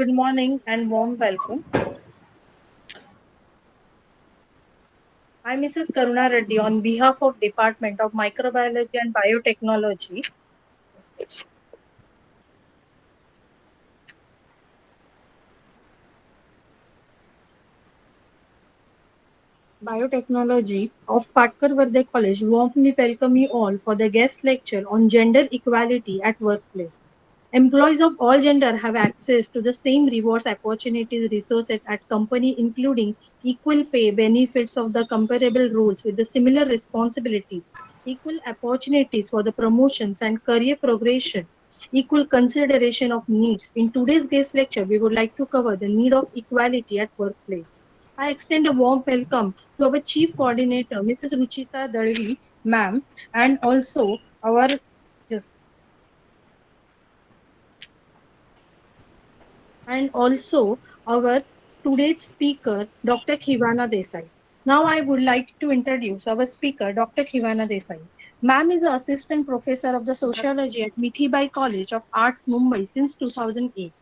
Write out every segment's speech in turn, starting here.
Good morning and warm welcome. I'm Mrs. Karuna Reddy on behalf of Department of Microbiology and Biotechnology. Biotechnology of Patkar Vardhe College warmly welcome you all for the guest lecture on gender equality at workplace. Employees of all gender have access to the same rewards, opportunities, resources at company, including equal pay, benefits of the comparable roles with the similar responsibilities, equal opportunities for the promotions and career progression, equal consideration of needs. In today's guest lecture, we would like to cover the need of equality at workplace. I extend a warm welcome to our Chief Coordinator, Mrs. Ruchita Dalvi, ma'am, and also our just and also our today's speaker, Dr. Khivana Desai. Now I would like to introduce our speaker, Dr. Khivana Desai. Ma'am is the Assistant Professor of the Sociology at Mithibai College of Arts, Mumbai since 2008.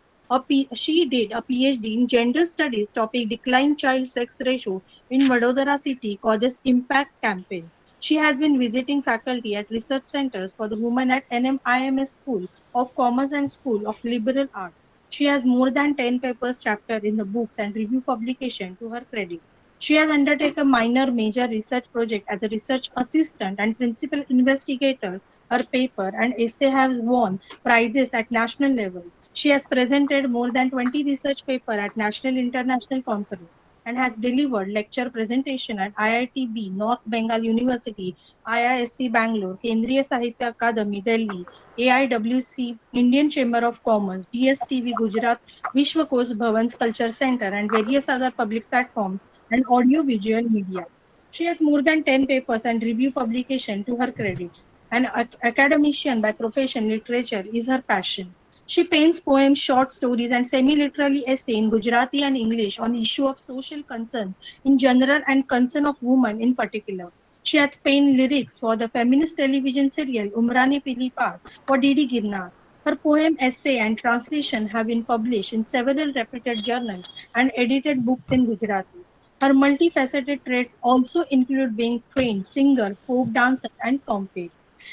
She did a PhD in Gender Studies topic Decline Child Sex Ratio in Vadodara City Causes Impact Campaign. She has been visiting faculty at research centers for the women at NMIMS School of Commerce and School of Liberal Arts. She has more than 10 papers chapter in the books and review publication to her credit. She has undertaken a minor major research project as a research assistant and principal investigator. Her paper and essay have won prizes at national level. She has presented more than 20 research papers at national international conference and has delivered lecture presentation at IITB, North Bengal University, IISc Bangalore, Kendriya Sahitya Akademi, Delhi, AIWC, Indian Chamber of Commerce, DSTV Gujarat, Vishwakos Bhavan's Culture Center, and various other public platforms and audio-visual media. She has more than 10 papers and review publication to her credits. An academician by profession, literature is her passion. She paints poems, short stories, and semi-literary essay in Gujarati and English on issue of social concern in general and concern of women in particular. She has penned lyrics for the feminist television serial Umrani Pili Par for Didi Girnar. Her poem, essay, and translation have been published in several reputed journals and edited books in Gujarati. Her multifaceted traits also include being trained singer, folk dancer, and compere.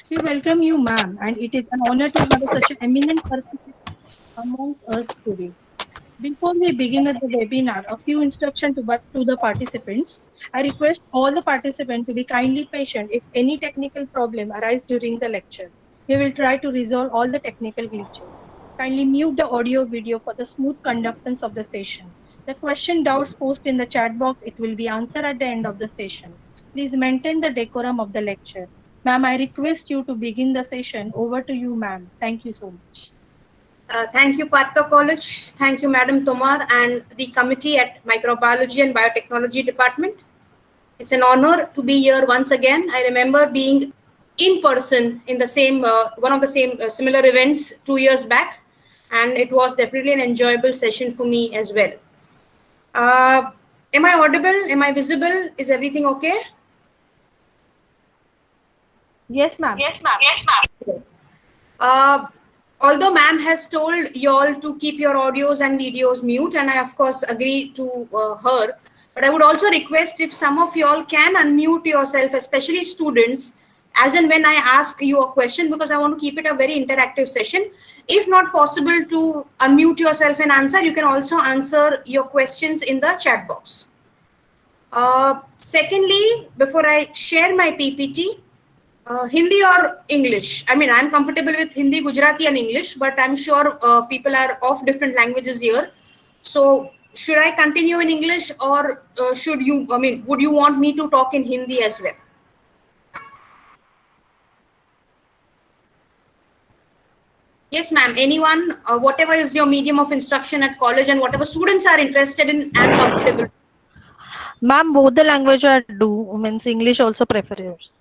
We welcome you, ma'am, and it is an honor to have such an eminent personality amongst us today. Before we begin with the webinar, a few instructions to the participants. I request all the participants to be kindly patient if any technical problem arises during the lecture. We will try to resolve all the technical glitches. Kindly mute the audio video for the smooth conductance of the session. The question doubts post in the chat box. It will be answered at the end of the session. Please maintain the decorum of the lecture. Ma'am, I request you to begin the session. Over to you, ma'am. Thank you so much. Thank you, Patka College. Thank you, Madam Tomar and the committee at Microbiology and Biotechnology Department. It's an honor to be here once again. I remember being in person in the same one of the same similar events 2 years back, and it was definitely an enjoyable session for me as well. Am I audible? Am I visible? Is everything okay? Yes, ma'am. Yes, ma'am. Yes, ma'am. Although ma'am has told you all to keep your audios and videos mute, and I of course agree to her, but I would also request if some of you all can unmute yourself, especially students, as and when I ask you a question, because I want to keep it a very interactive session. If not possible to unmute yourself and answer, you can also answer your questions in the chat box. Secondly, before I share my PPT, Hindi or English? I mean, I'm comfortable with Hindi, Gujarati, and English, but I'm sure people are of different languages here. So, should I continue in English, or would you want me to talk in Hindi as well? Yes, ma'am. Anyone, whatever is your medium of instruction at college and whatever students are interested in and comfortable. Ma'am, both the language are do, means English also prefers.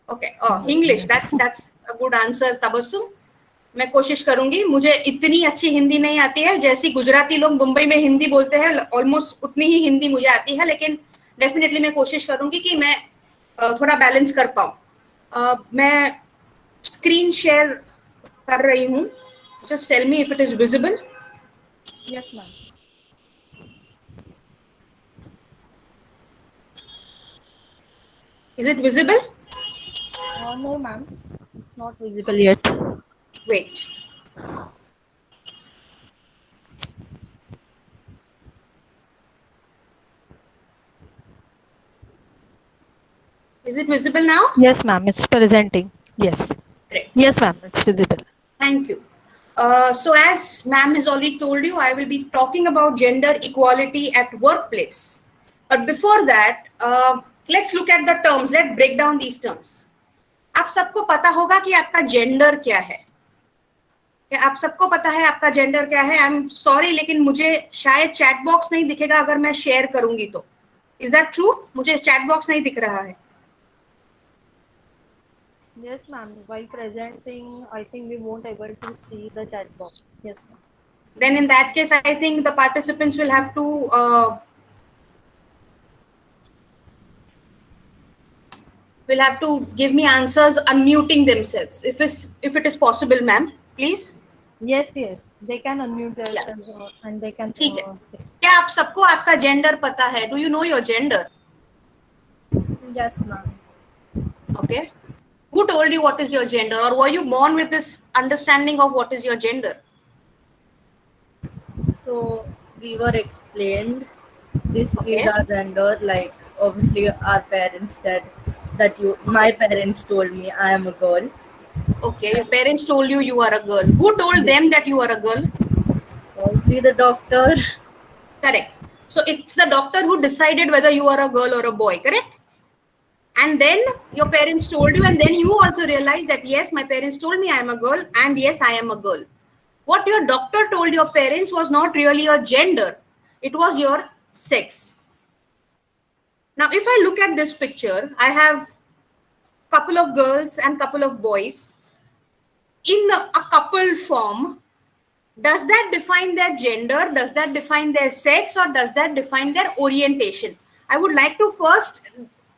Okay, English, that's a good answer, Tabassum. मैं कोशिश करूंगी. मुझे इतनी अच्छी हिंदी नहीं आती है, जैसी गुजराती लोग मुंबई में हिंदी बोलते हैं, ऑलमोस्ट उतनी ही हिंदी मुझे आती है, लेकिन डेफिनेटली मैं कोशिश करूंगी कि मैं थोड़ा बैलेंस कर पाऊं. मैं स्क्रीन शेयर कर रही हूं. Just tell me if it is visible. Yes, ma'am. Is it visible? No, ma'am. It's not visible yet. Wait. Is it visible now? Yes, ma'am. It's presenting. Yes. Great. Yes, ma'am. It's visible. Thank you. So as ma'am has already told you, I will be talking about gender equality at workplace. But before that, let's look at the terms. Let's break down these terms. आप सबको पता होगा कि आपका gender क्या है? क्या आप सबको पता है आपका जेंडर क्या है? आई एम सॉरी, लेकिन मुझे शायद चैट बॉक्स नहीं दिखेगा अगर मैं शेयर करूंगी तो. Is that true? मुझे चैट बॉक्स नहीं दिख रहा है. Yes, ma'am. While presenting, I think we won't able to see the chat box. Yes, ma'am. Then in that case, I think the participants will have to give me answers unmuting themselves if it is possible, ma'am, please. Yes, yes. They can unmute themselves and they can ठीक है. say. क्या आप सबको आपका gender पता है? Do you know your gender? Yes, ma'am. Okay. Who told you what is your gender, or were you born with this understanding of what is your gender? So we were explained this Okay. is our gender. Like obviously our parents said that my parents told me I am a girl. Okay, your parents told you you are a girl. Who told them that you are a girl? Probably the doctor. Correct. So it's the doctor who decided whether you are a girl or a boy, correct? And then your parents told you, and then you also realized that yes, my parents told me I am a girl, and yes, I am a girl. What your doctor told your parents was not really your gender, it was your sex. Now if I look at this picture, I have couple of girls and couple of boys in a couple form. Does that define their gender? Does that define their sex? Or does that define their orientation? I would like to first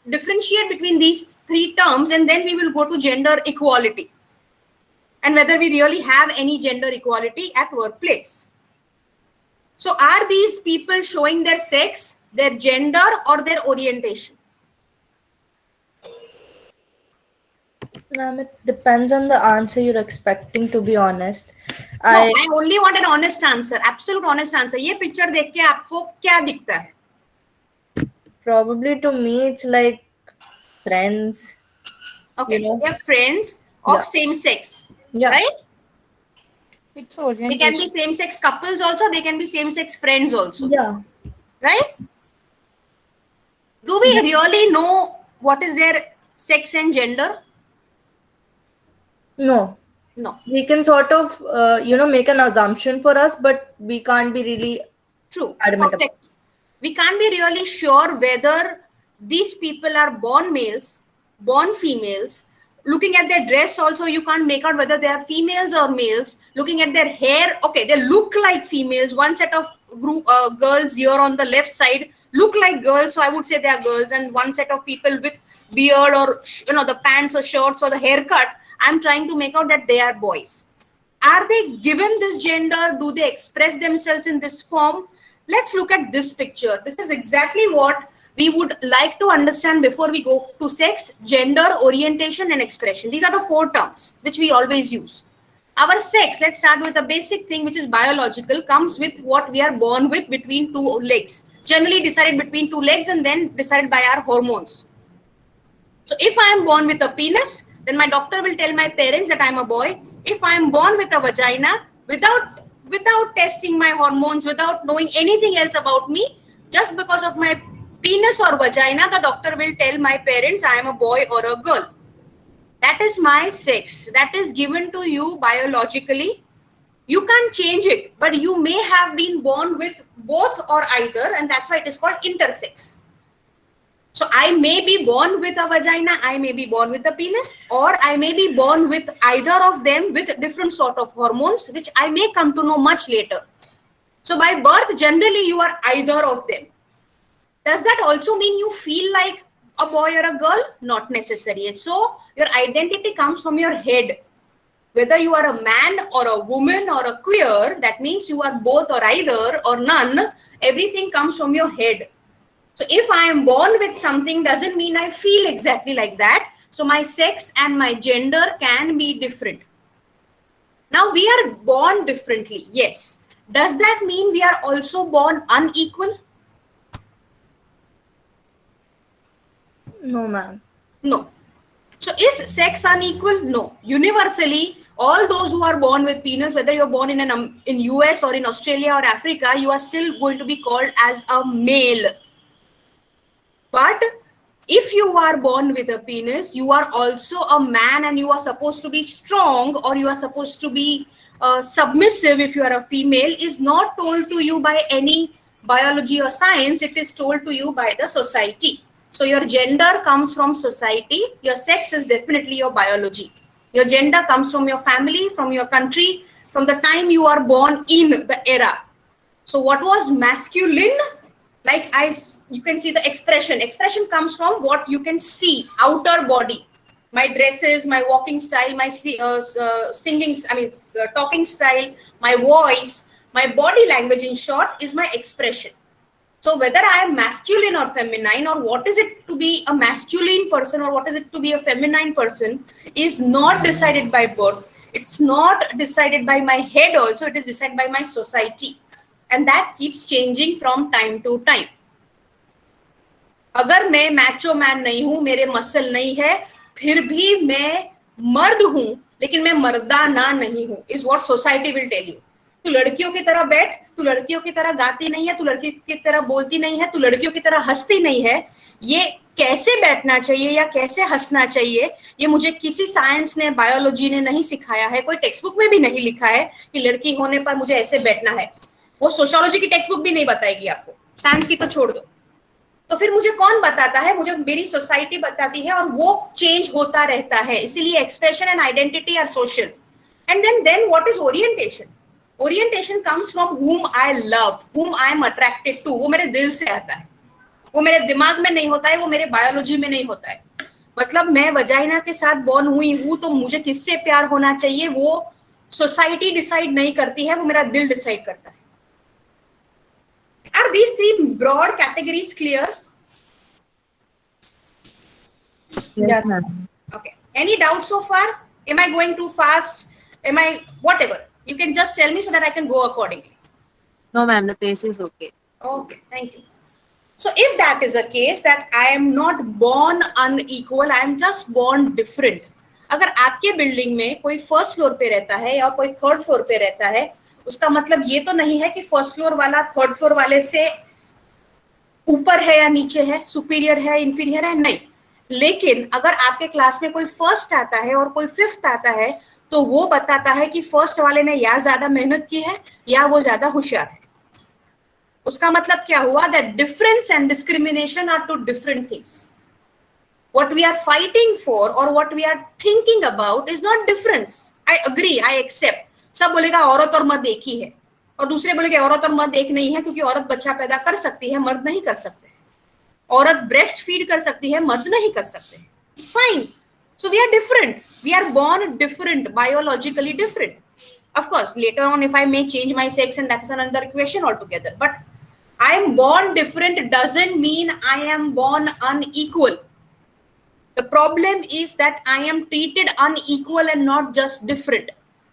differentiate between these three terms, and then we will go to gender equality and whether we really have any gender equality at workplace. So are these people showing their sex, their gender, or their orientation? Ma'am, it depends on the answer you're expecting, to be honest. No, I only want an honest answer, absolute honest answer. ये picture देख के आपको क्या दिखता है? Probably to me it's like friends. Okay, You know? they're friends of Yeah. same sex, Yeah. right? It's orientation. They can be same sex couples also, they can be same sex friends also. Yeah. Right? Do we really know what is their sex and gender? No. No. We can sort of make an assumption for us, but we can't be really True. adamant Perfect. We can't be really sure whether these people are born males, born females. Looking at their dress also, you can't make out whether they are females or males. Looking at their hair, okay, they look like females. One set of girls here on the left side look like girls, so I would say they are girls. And one set of people with beard or the pants or shorts or the haircut, I'm trying to make out that they are boys. Are they given this gender? Do they express themselves in this form? Let's look at this picture. This is exactly what we would like to understand before we go to sex, gender, orientation, and expression. These are the four terms which we always use. Our sex, let's start with a basic thing which is biological, comes with what we are born with between two legs. Generally decided between two legs and then decided by our hormones. So if I am born with a penis, then my doctor will tell my parents that I am a boy. If I am born with a vagina, without testing my hormones, without knowing anything else about me, just because of my penis or vagina, the doctor will tell my parents I am a boy or a girl. That is my sex. That is given to you biologically. You can't change it, but you may have been born with both or either, and that's why it is called intersex. So I may be born with a vagina, I may be born with a penis, or I may be born with either of them with different sort of hormones, which I may come to know much later. So by birth, generally you are either of them. Does that also mean you feel like a boy or a girl? Not necessary. So your identity comes from your head. Whether you are a man or a woman or a queer, that means you are both or either or none. Everything comes from your head. So if I am born with something doesn't mean I feel exactly like that. So my sex and my gender can be different. Now we are born differently, yes. Does that mean we are also born unequal? No, ma'am. No. So is sex unequal? No. Universally, all those who are born with penis, whether you're born in in US or in Australia or Africa, you are still going to be called as a male. But if you are born with a penis, you are also a man, and you are supposed to be strong, or you are supposed to be submissive if you are a female, is not told to you by any biology or science. It is told to you by the society. So your gender comes from society. Your sex is definitely your biology. Your gender comes from your family, from your country, from the time you are born in the era. So what was masculine? Like you can see the expression comes from what you can see, outer body. My dresses, my walking style, my singing, talking style, my voice, my body language, in short, is my expression. So whether I am masculine or feminine, or what is it to be a masculine person or what is it to be a feminine person, is not decided by birth. It's not decided by my head also, it is decided by my society. And that keeps changing from time to time. अगर मैं मैचो man नहीं हूं, मेरे muscle नहीं है, फिर भी मैं मर्द हूं, लेकिन मैं मर्दाना नहीं हूं, is what society will tell you. तू लड़कियों की तरह बैठ, तू लड़कियों की तरह गाती नहीं है, तू लड़कियों की तरह बोलती नहीं है, तू लड़कियों की तरह हंसती नहीं है. ये कैसे बैठना चाहिए या कैसे हंसना चाहिए, ये मुझे किसी साइंस ने, बायोलॉजी ने नहीं सिखाया है. कोई टेक्स्ट बुक में भी नहीं लिखा है कि लड़की होने पर मुझे ऐसे बैठना है. वो सोशियोलॉजी की टेक्स्ट बुक भी नहीं बताएगी आपको, साइंस की तो छोड़ दो. तो फिर मुझे कौन बताता है? मुझे मेरी सोसाइटी बताती है, और वो चेंज होता रहता है. इसीलिए expression and identity are social. And then what is orientation? Orientation comes from whom I love, whom I am attracted to. वो मेरे दिल से आता है, वो मेरे दिमाग में नहीं होता है, वो मेरे बायोलॉजी में नहीं होता है. मतलब मैं वजाइना के साथ बॉर्न हुई हूं, तो मुझे किससे प्यार होना चाहिए वो सोसाइटी डिसाइड नहीं करती है, वो मेरा दिल डिसाइड करता है. Are these three broad categories clear? Yes, ma'am. Okay. Any doubts so far? Am I going too fast? Am I whatever? You can just tell me so that I can go accordingly. No, ma'am, the pace is okay. Okay, thank you. So if that is the case, that I am not born unequal, I am just born different. अगर आपके building में कोई first floor पे रहता है या कोई third floor पे रहता है, उसका मतलब ये तो नहीं है कि फर्स्ट फ्लोर वाला थर्ड फ्लोर वाले से ऊपर है या नीचे है, सुपीरियर है, इंफीरियर है, नहीं. लेकिन अगर आपके क्लास में कोई फर्स्ट आता है और कोई फिफ्थ आता है, तो वो बताता है कि फर्स्ट वाले ने या ज्यादा मेहनत की है या वो ज्यादा होशियार है. उसका मतलब क्या हुआ? That difference and discrimination are two different things. What we are fighting for or what we are thinking about is not difference. I agree, I accept. सब बोलेगा औरत और मर्द एक ही है, और दूसरे बोलेगा औरत और मर्द एक नहीं है, क्योंकि औरत बच्चा पैदा कर सकती है, मर्द नहीं कर सकते. औरत ब्रेस्ट फीड कर सकती है, मर्द नहीं कर सकते. Fine. So we are different. We are born different, biologically different. Of course, later on, if I may change my sex, and that is another question altogether. But I am born different doesn't mean I am born unequal. The problem is that I am treated unequal and not just different.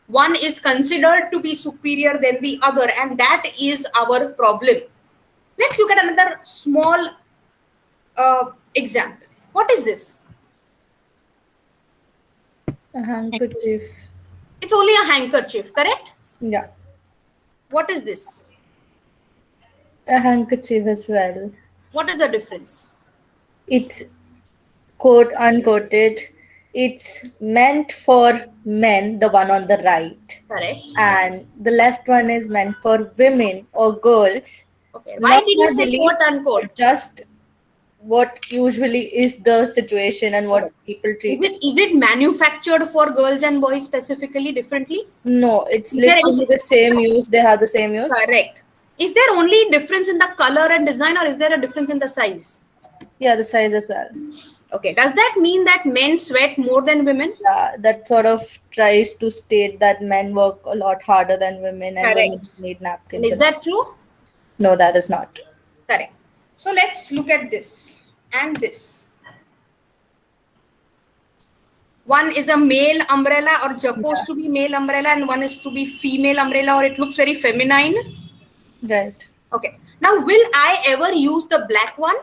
One is considered to be superior than the other, and that is our problem. Let's look at another small example. What is this? a handkerchief. It's only a handkerchief, correct? Yeah, What is this? a handkerchief as well. What is the difference? It's quote unquoted. It's meant for men, the one on the right, Correct. and the left one is meant for women or girls. Okay. Why Not did you say really, quote unquote? Just what usually is the situation and what people treat. Is it manufactured for girls and boys specifically differently? No, it's Is there literally the same use. They have the same use. Correct. Is there only difference in the color and design, or is there a difference in the size? Yeah, the size as well. Okay, does that mean that men sweat more than women? Yeah, that sort of tries to state that men work a lot harder than women and women Correct. need And napkins. is that true? No, that is not. Correct. So let's look at this and this. One is a male umbrella or supposed to be male umbrella, and one is to be female umbrella, or it looks very feminine. Right. Okay. Now, will I ever use the black one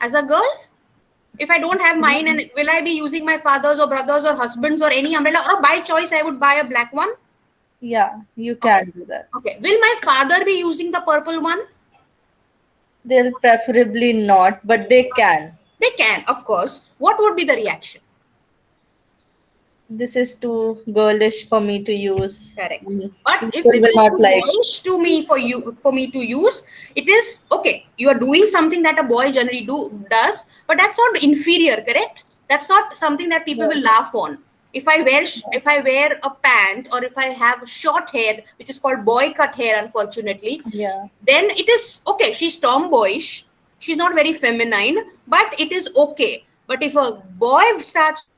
as a girl? If I don't have mine, and will I be using my father's or brother's or husband's or any umbrella, or by choice I would buy a black one? Yeah, you can do that. Okay. Will my father be using the purple one? They'll preferably not, but they can. They can, of course. What would be the reaction? This is too girlish for me to use. Correct. But if People this will is not too like. boyish to me for me to use, it is okay. You are doing something that a boy generally does, but that's not inferior, correct? That's not something that people will laugh on. If I wear a pant, or if I have short hair, which is called boy cut hair, unfortunately, Yeah. then it is okay. She's tomboyish. She's not very feminine, but it is okay. But if a boy starts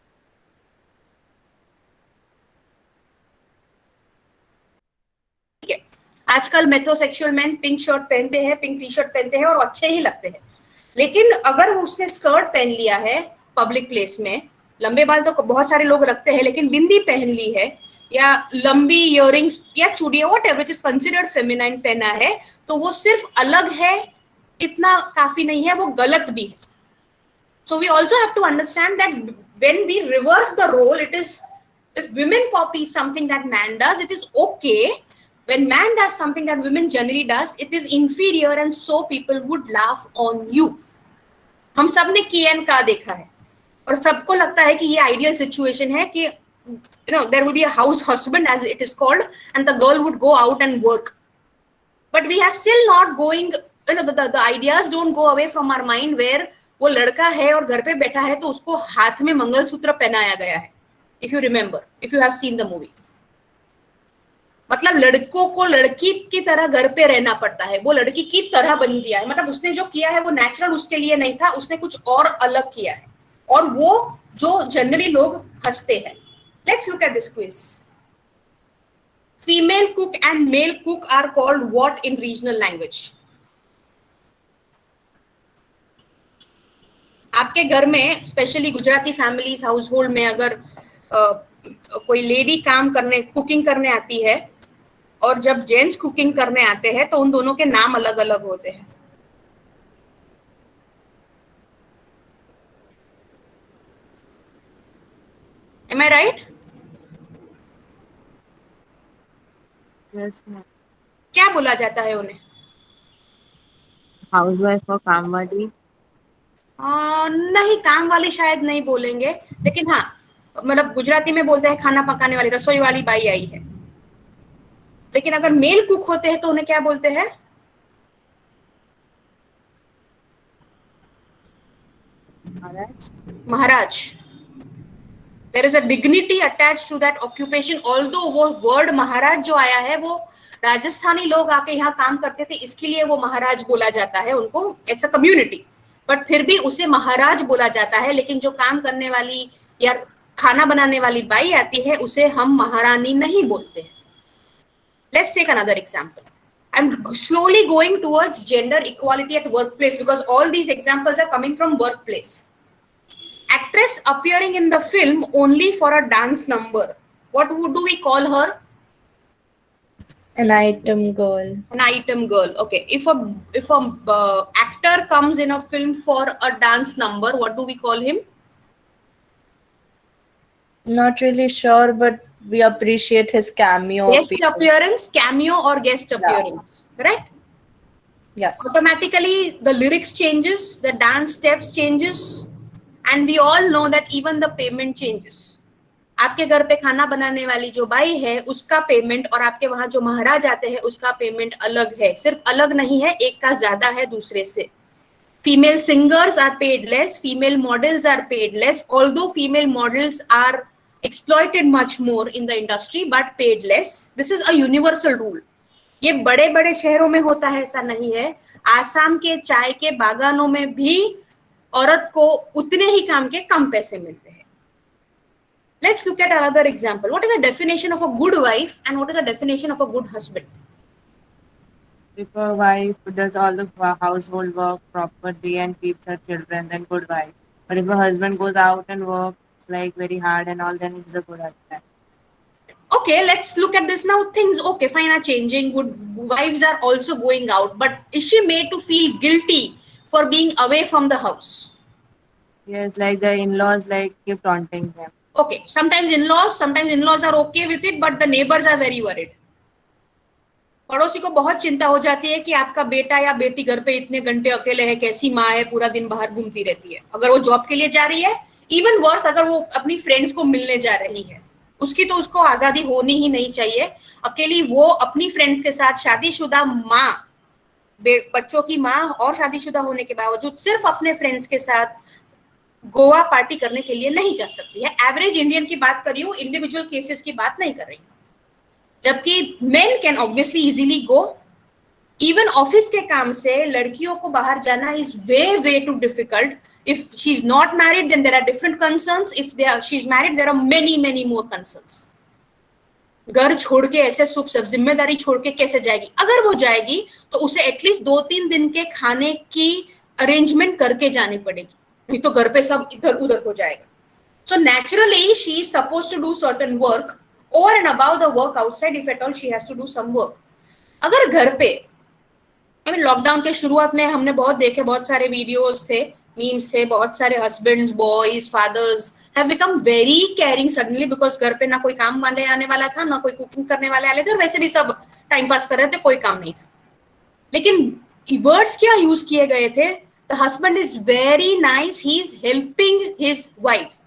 आजकल मेट्रोसेक्सुअल man pink shirt पहनते हैं, pink T shirt पहनते हैं और अच्छे ही लगते हैं, लेकिन अगर उसने स्कर्ट पहन लिया है पब्लिक प्लेस में, लंबे बाल तो बहुत सारे लोग रखते हैं, लेकिन बिंदी पहन ली है या लंबी इयररिंग्स या चूड़ियां व्हाटएवर इज कंसीडर्ड फेमिनाइन पहना है, तो वो सिर्फ अलग है, इतना काफी नहीं है, वो गलत भी है. So we also have to understand that when we reverse the role, it is, if women copy something that man does, it is okay. When man does something that women generally does, it is inferior, and so people would laugh on you. हम सब ने की and का देखा है, और सबको लगता है कि ये आइडियल सिचुएशन है कि there would be a house husband, as it is called, and the girl would go out and work. But we are still not going, the ideas don't go away from our mind where वो लड़का है और घर पे बैठा है तो उसको हाथ में मंगलसूत्र पहनाया गया है. If you remember, if you have seen the movie, मतलब लड़कों को लड़की की तरह घर पे रहना पड़ता है, वो लड़की की तरह बन गया है, मतलब उसने जो किया है वो नेचुरल उसके लिए नहीं था, उसने कुछ और अलग किया है, और वो जो जनरली लोग हंसते हैं. Let's look at this quiz. Female cook and male cook are called what in regional language? आपके घर में specially Gujarati families house hold में अगर कोई लेडी काम करने कुकिंग करने आती है और जब जेंट्स कुकिंग करने आते हैं तो उन दोनों के नाम अलग अलग होते हैं. Am I right? Yes, ma'am. क्या बोला जाता है उन्हें? Housewife और काम वाली. नहीं, काम वाली शायद नहीं बोलेंगे, लेकिन हाँ, मतलब गुजराती में बोलते हैं खाना पकाने वाली, रसोई वाली बाई आई है. लेकिन अगर मेल कुक होते हैं तो उन्हें क्या बोलते हैं? महाराज. There is a dignity attached to that occupation. Although वो word महाराज जो आया है वो राजस्थानी लोग आके यहाँ काम करते थे, इसके लिए वो महाराज बोला जाता है उनको. इट्स अ कम्युनिटी, बट फिर भी उसे महाराज बोला जाता है. लेकिन जो काम करने वाली या खाना बनाने वाली बाई आती है उसे हम महारानी नहीं बोलते हैं. Let's take another example. I'm slowly going towards gender equality at workplace because all these examples are coming from workplace. Actress appearing in the film only for a dance number. What do we call her? An item girl. An item girl. Okay. If a actor comes in a film for a dance number, what do we call him? Not really sure, but we appreciate his cameo. Guest appearance, cameo or guest appearance, correct? Yes. Automatically the lyrics changes, the dance steps changes, and we all know that even the payment changes. आपके घर पे खाना बनाने वाली जो by है उसका payment और आपके वहां जो महाराज आते हैं उसका पेमेंट अलग है. सिर्फ अलग नहीं है, एक का ज्यादा है दूसरे से. Female singers are paid less, female models are paid less, although female models are exploited much more in the industry but paid less. This is a universal rule. ये बड़े बड़े शहरों में होता है, ऐसा नहीं है. आसाम के चाय के बागानों में भी औरत को उतने ही काम के कम पैसे मिलते हैं. Let's look at another example. What is the definition of a good wife and what is the definition of a good husband? If a wife does all the household work properly and keeps her children, then good wife. But if a husband goes out and works like very hard and all, then it's a good husband. Okay, let's look at this now. Things, okay, fine, are changing. Good wives are also going out. But is she made to feel guilty for being away from the house? Yes, like the in-laws like keep taunting them. Okay, sometimes in-laws are okay with it, but the neighbors are very worried. पड़ोसी को बहुत चिंता हो जाती है कि आपका बेटा या बेटी घर पे इतने घंटे अकेले है, कैसी माँ है, पूरा दिन बाहर घूमती रहती है. अगर वो जॉब के लिए जा रही है, इवन वर्स अगर वो अपनी फ्रेंड्स को मिलने जा रही है, उसकी तो उसको आजादी होनी ही नहीं चाहिए. अकेली वो अपनी फ्रेंड्स के साथ, शादीशुदा माँ, बच्चों की माँ और शादीशुदा होने के बावजूद सिर्फ अपने फ्रेंड्स के साथ गोवा पार्टी करने के लिए नहीं जा सकती है. एवरेज इंडियन की बात कर रही हूँ, इंडिविजुअल केसेस की बात नहीं कर रही हूँ. जबकि men can obviously easily go. Even office के काम से लड़कियों को बाहर जाना is way too difficult. If she is not married then there are different concerns. If she is married there are many more concerns. घर छोड़ के ऐसे सब जिम्मेदारी छोड़ के कैसे जाएगी? अगर वो जाएगी तो उसे एटलीस्ट 2-3 दिन के खाने की अरेंजमेंट करके जानी पड़ेगी, नहीं तो घर पे सब इधर उधर हो जाएगा. So naturally she is suppose to do certain work over and above the work outside if at all she has to do some work. अगर घर पे, लॉकडाउन के शुरुआत में हमने बहुत देखे, बहुत सारे वीडियोस थे, मीम्स थे, बहुत सारे husbands, boys, fathers have become very caring suddenly because घर पे ना कोई काम वाले आने वाला था, ना कोई कुकिंग करने वाले आए थे, और वैसे भी सब टाइम पास कर रहे थे, कोई काम नहीं था. लेकिन वर्ड्स क्या यूज किए गए थे? The husband is very nice, he is helping his wife.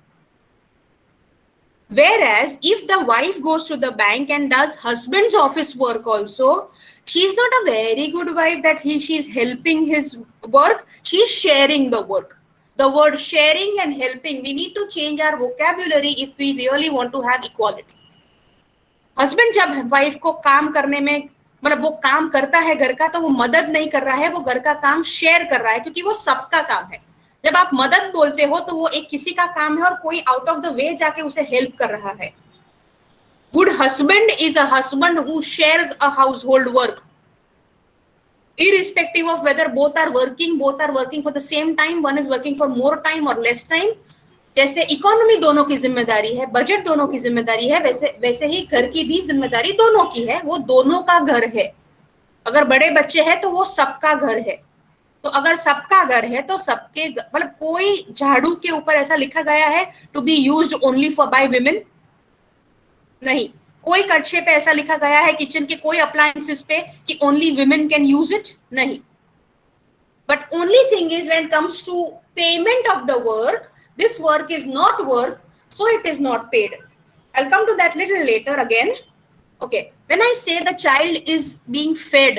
Whereas if the wife goes to the bank and does husband's office work also, she is not a very good wife that she is helping his work, she is sharing the work. The word sharing and helping, we need to change our vocabulary if we really want to have equality. Husband जब wife को काम करने में, मतलब वो काम करता है घर का, तो वो मदद नहीं कर रहा है, वो घर का काम शेयर कर रहा है, क्योंकि वो सबका काम है. जब आप मदद बोलते हो तो वो एक किसी का काम है और कोई आउट ऑफ द वे जाके उसे हेल्प कर रहा है. Good husband is a husband who shares a household work, irrespective of whether both are working for the same time, one is working for more time or less time. जैसे economy दोनों की जिम्मेदारी है, budget दोनों की जिम्मेदारी है, वैसे ही घर की भी जिम्मेदारी दोनों की है. वो दोनों का घर है. अगर बड़े बच्चे हैं तो वो सबका घर है. तो अगर सबका घर है तो सबके, मतलब कोई झाड़ू के ऊपर ऐसा लिखा गया है to be used only for by women? नहीं. कोई कड़छे पे ऐसा लिखा गया है किचन के कोई अप्लायंसेस पे कि only women can use it? नहीं. But only thing is when it comes to payment of the work, this work is not work, so it is not paid. I'll come to that little later again. Okay, when I say the child is being fed,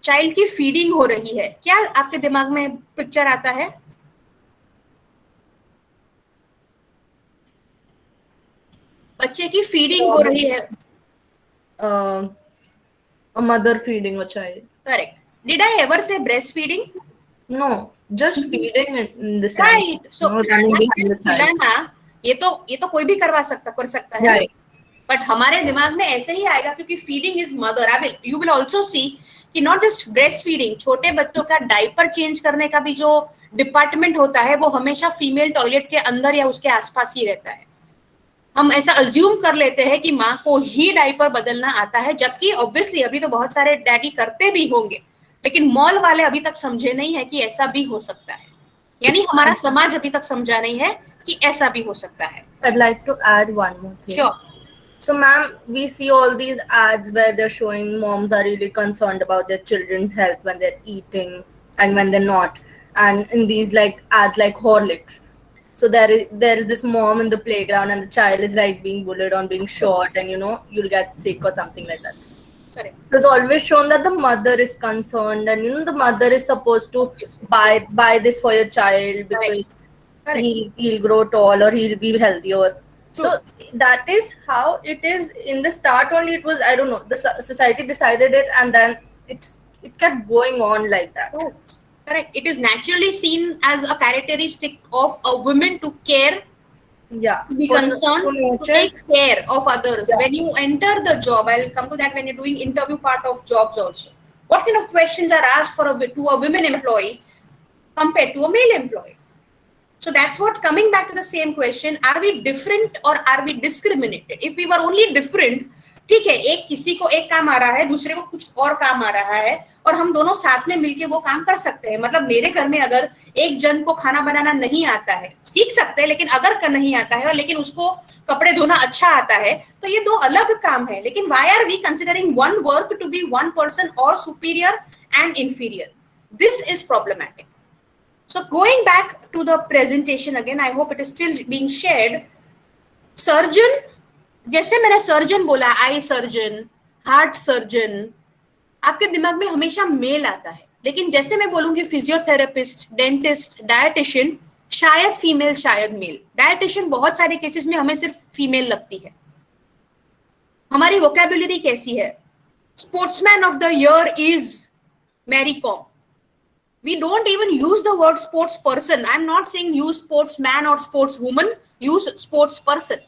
child की feeding हो रही है, क्या आपके दिमाग में picture आता है? बच्चे की feeding हो रही है. A mother feeding a child. Correct. Did I ever say breastfeeding? No, just feeding it in the sense. Right. So खिलाना ये तो कोई भी कर सकता है. Right. बट हमारे दिमाग में ऐसे ही आएगा क्योंकि feeding is mother. You will also see कि नॉट जस्ट ब्रेस्ट फीडिंग, छोटे बच्चों का डायपर चेंज करने का भी जो डिपार्टमेंट होता है वो हमेशा फीमेल टॉयलेट के अंदर या उसके आसपास ही रहता है. हम ऐसा अज्यूम कर लेते हैं कि माँ को ही डायपर बदलना आता है, जबकि ऑब्वियसली अभी तो बहुत सारे डैडी करते भी होंगे, लेकिन मॉल वाले अभी तक समझे नहीं है कि ऐसा भी हो सकता है. यानी हमारा समाज अभी तक समझा नहीं है कि ऐसा भी हो सकता है. I'd like to add one more thing. Sure. So, ma'am, we see all these ads where they're showing moms are really concerned about their children's health when they're eating and when they're not. And in these like ads like Horlicks. So there is this mom in the playground and the child is like being bullied on being short and you'll get sick or something like that. Correct. It's always shown that the mother is concerned and the mother is supposed to buy this for your child because Correct. he'll grow tall or he'll be healthier. True. So that is how it is. In the start only it was, I don't know, the society decided it and then it kept going on like that. True. Correct. It is naturally seen as a characteristic of a woman to care, Yeah. to be For- concerned, to to nurture. take care of others. Yeah. When you enter the job, I'll come to that when you're doing interview part of jobs also. What kind of questions are asked to a women employee compared to a male employee? So that's what, coming back to the same question, are we different or are we discriminated? If we were only different, ठीक है, एक किसी को एक काम आ रहा है, दूसरे को कुछ और काम आ रहा है, और हम दोनों साथ में मिलके वो काम कर सकते हैं. मतलब मेरे घर में अगर एक जन को खाना बनाना नहीं आता है, सीख सकते हैं, लेकिन अगर नहीं आता है और लेकिन उसको कपड़े धोना अच्छा आता है, तो ये दो अलग काम है. लेकिन why are we considering one work to be one person or superior and inferior? This is problematic. So going back to the presentation again, I hope it is still being shared. Surgeon, जैसे मैंने surgeon बोला, eye surgeon, heart surgeon, आपके दिमाग में हमेशा mail आता है. लेकिन जैसे मैं बोलूंगी फिजियोथेरेपिस्ट, डेंटिस्ट, डायटिशियन, शायद फीमेल शायद मेल. डायटिशियन बहुत सारे केसेस में हमें सिर्फ फीमेल लगती है. हमारी वोकैबुलरी कैसी है? Sportsman of the year is Mary Kom. We don't even use the word sports person. I'm not saying use sportsman or sportswoman, use sports person.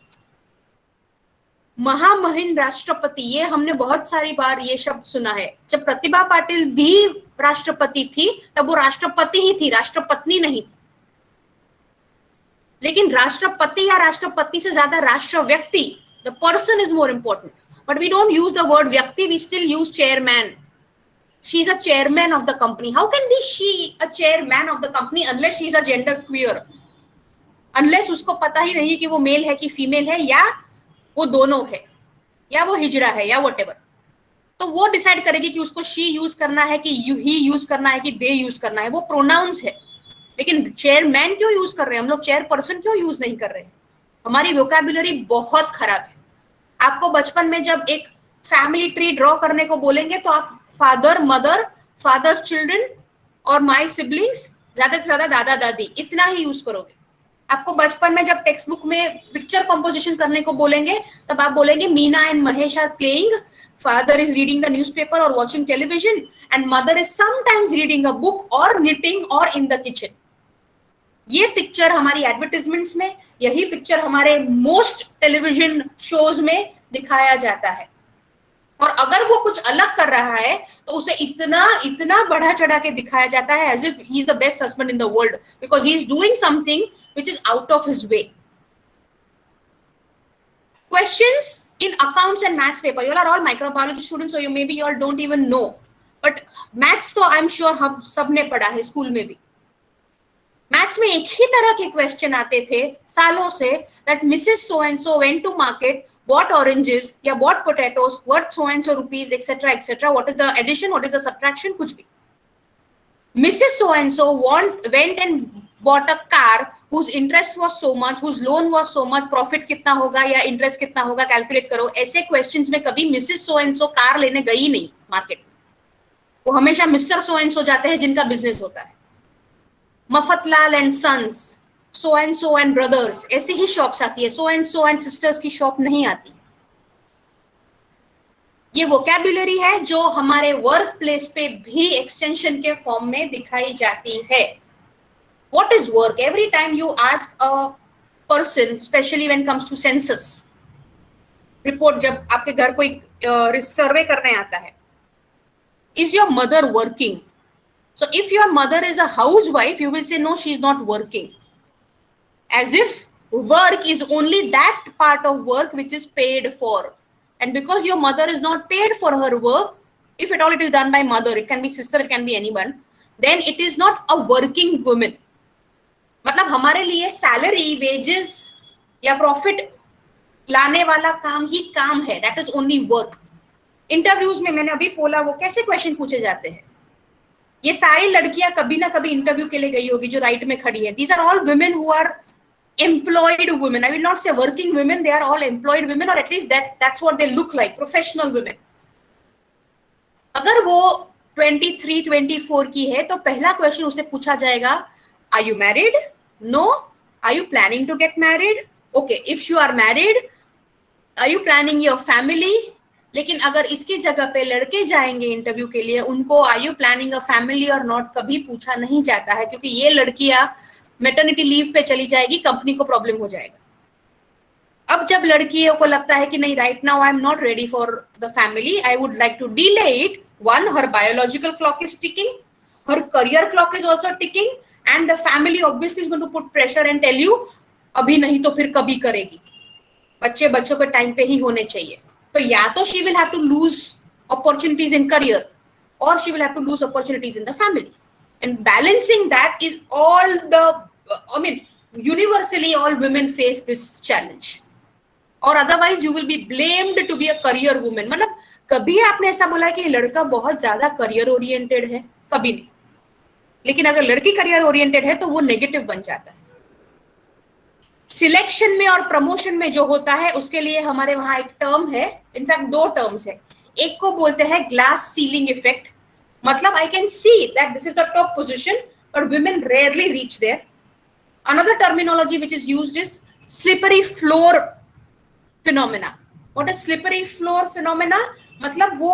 महामहिम राष्ट्रपति, ये हमने बहुत सारी बार ये शब्द सुना है. जब प्रतिभा पाटिल भी राष्ट्रपति थी तब वो राष्ट्रपति ही थी, राष्ट्रपत्नी नहीं थी. लेकिन राष्ट्रपति या राष्ट्रपति से ज्यादा राष्ट्र व्यक्ति, the person is more important. But we don't use the word व्यक्ति, we still use chairman. She's a chairman of the company. How can be she a chairman of the company unless she's a gender queer? Unless उसको पता ही नहीं कि वो mail है कि female है, या वो दोनों है, या वो हिजड़ा है, या whatever. तो वो डिसाइड करेगी कि उसको she यूज करना है कि he यूज करना है कि they यूज करना है. वो प्रोनाउंस है. लेकिन चेयरमैन क्यों यूज कर रहे हैं हम लोग, चेयर पर्सन क्यों यूज नहीं कर रहे हैं? हमारी वोकैबुलरी बहुत खराब है. आपको बचपन में जब एक फैमिली ट्री ड्रॉ करने को बोलेंगे तो आप फादर मदर, फादर्स चिल्ड्रन और माय सिबलिंग्स, ज्यादा से ज्यादा दादा दादी, इतना ही यूज करोगे. आपको बचपन में जब टेक्स्ट बुक में पिक्चर कंपोजिशन करने को बोलेंगे तब आप बोलेंगे Meena and Mahesh are playing, father is reading the newspaper और watching television and mother is sometimes reading a book और निटिंग और इन द किचन. ये पिक्चर हमारी एडवर्टाइजमेंट्स में, यही पिक्चर हमारे मोस्ट टेलीविजन शोज में दिखाया जाता है. और अगर वो कुछ अलग कर रहा है तो उसे इतना इतना बढ़ा चढ़ा के दिखाया जाता है as if he is the best husband in the world because he is doing something which is out of his way. Questions in accounts and maths paper. You all are all microbiology students, so you maybe you all don't even know. But maths तो I'm sure हम सब ने पढ़ा है school में भी. Maths में एक ही तरह के क्वेश्चन आते थे सालों से, that Mrs. So and so went to market, bought oranges या bought potatoes worth so and so rupees, etc. etc. What is the addition? What is the subtraction? कुछ भी. Mrs. So and so went and bought a car whose interest was so much, whose loan was so much, profit कितना होगा या interest कितना होगा, calculate करो. ऐसे questions में कभी Mrs. So and so car लेने गई नहीं मार्केट में. वो हमेशा Mr. So and so जाते हैं जिनका बिजनेस होता है. Mafatlal and sons, so and brothers, ऐसी ही शॉप्स आती है. सो एंड सिस्टर्स की शॉप नहीं आती. ये वोकैबुलरी है जो हमारे वर्क प्लेस पे भी एक्सटेंशन के फॉर्म में दिखाई जाती है. What is work? Every time you ask a person, specially when comes to census report, जब आपके घर कोई सर्वे करने आता है, is your mother working? So if your mother is a housewife, you will say, no, she's not working. As if work is only that part of work which is paid for. And because your mother is not paid for her work, if at all it is done by mother, it can be sister, it can be anyone, then it is not a working woman. मतलब हमारे लिए salary, wages या profit लाने वाला काम ही काम है. That is only work. Interviews में मैंने अभी बोला वो कैसे क्वेश्चन पूछे जाते हैं. ये सारी लड़कियां कभी ना कभी इंटरव्यू के लिए गई होगी जो राइट में खड़ी है. These are all women who are employed women. I will not say working women. They are all employed women, or at least that's what they look like, professional women. अगर वो 23-24 की है तो पहला क्वेश्चन उसे पूछा जाएगा, Are you married? No. Are you planning to get married? Okay. If you are married, are you planning your family? लेकिन अगर इसकी जगह पे लड़के जाएंगे इंटरव्यू के लिए, उनको are you planning a family और नॉट कभी पूछा नहीं जाता है, क्योंकि ये लड़कियां मैटरनिटी लीव पे चली जाएगी, कंपनी को प्रॉब्लम हो जाएगा। अब जब लड़कियों को लगता है कि नहीं, right now I am not ready for the family, I would like to delay it, one, her biological clock is ticking, her career clock is also ticking, and the family obviously is going to put pressure and tell you अभी नहीं तो फिर कभी करेगी, बच्चों के time पे ही होने चाहिए। तो या तो she will have to lose opportunities in career, और she will have to lose opportunities in the family, and balancing that is all the, I mean universally all women face this challenge, और otherwise you will be blamed to be a career women. मतलब कभी आपने ऐसा बोला है कि लड़का बहुत ज्यादा करियर ओरिएंटेड है? कभी नहीं। लेकिन अगर लड़की करियर ओरिएंटेड है तो वो नेगेटिव बन जाता है। सिलेक्शन में और प्रमोशन में जो होता है उसके लिए हमारे वहां एक टर्म है, इनफैक्ट दो टर्म्स है। एक को बोलते हैं ग्लास सीलिंग इफेक्ट, मतलब I can see that this is the top position but women rarely reach there. Another terminology which is used is slippery floor phenomena. What is slippery floor phenomena? मतलब वो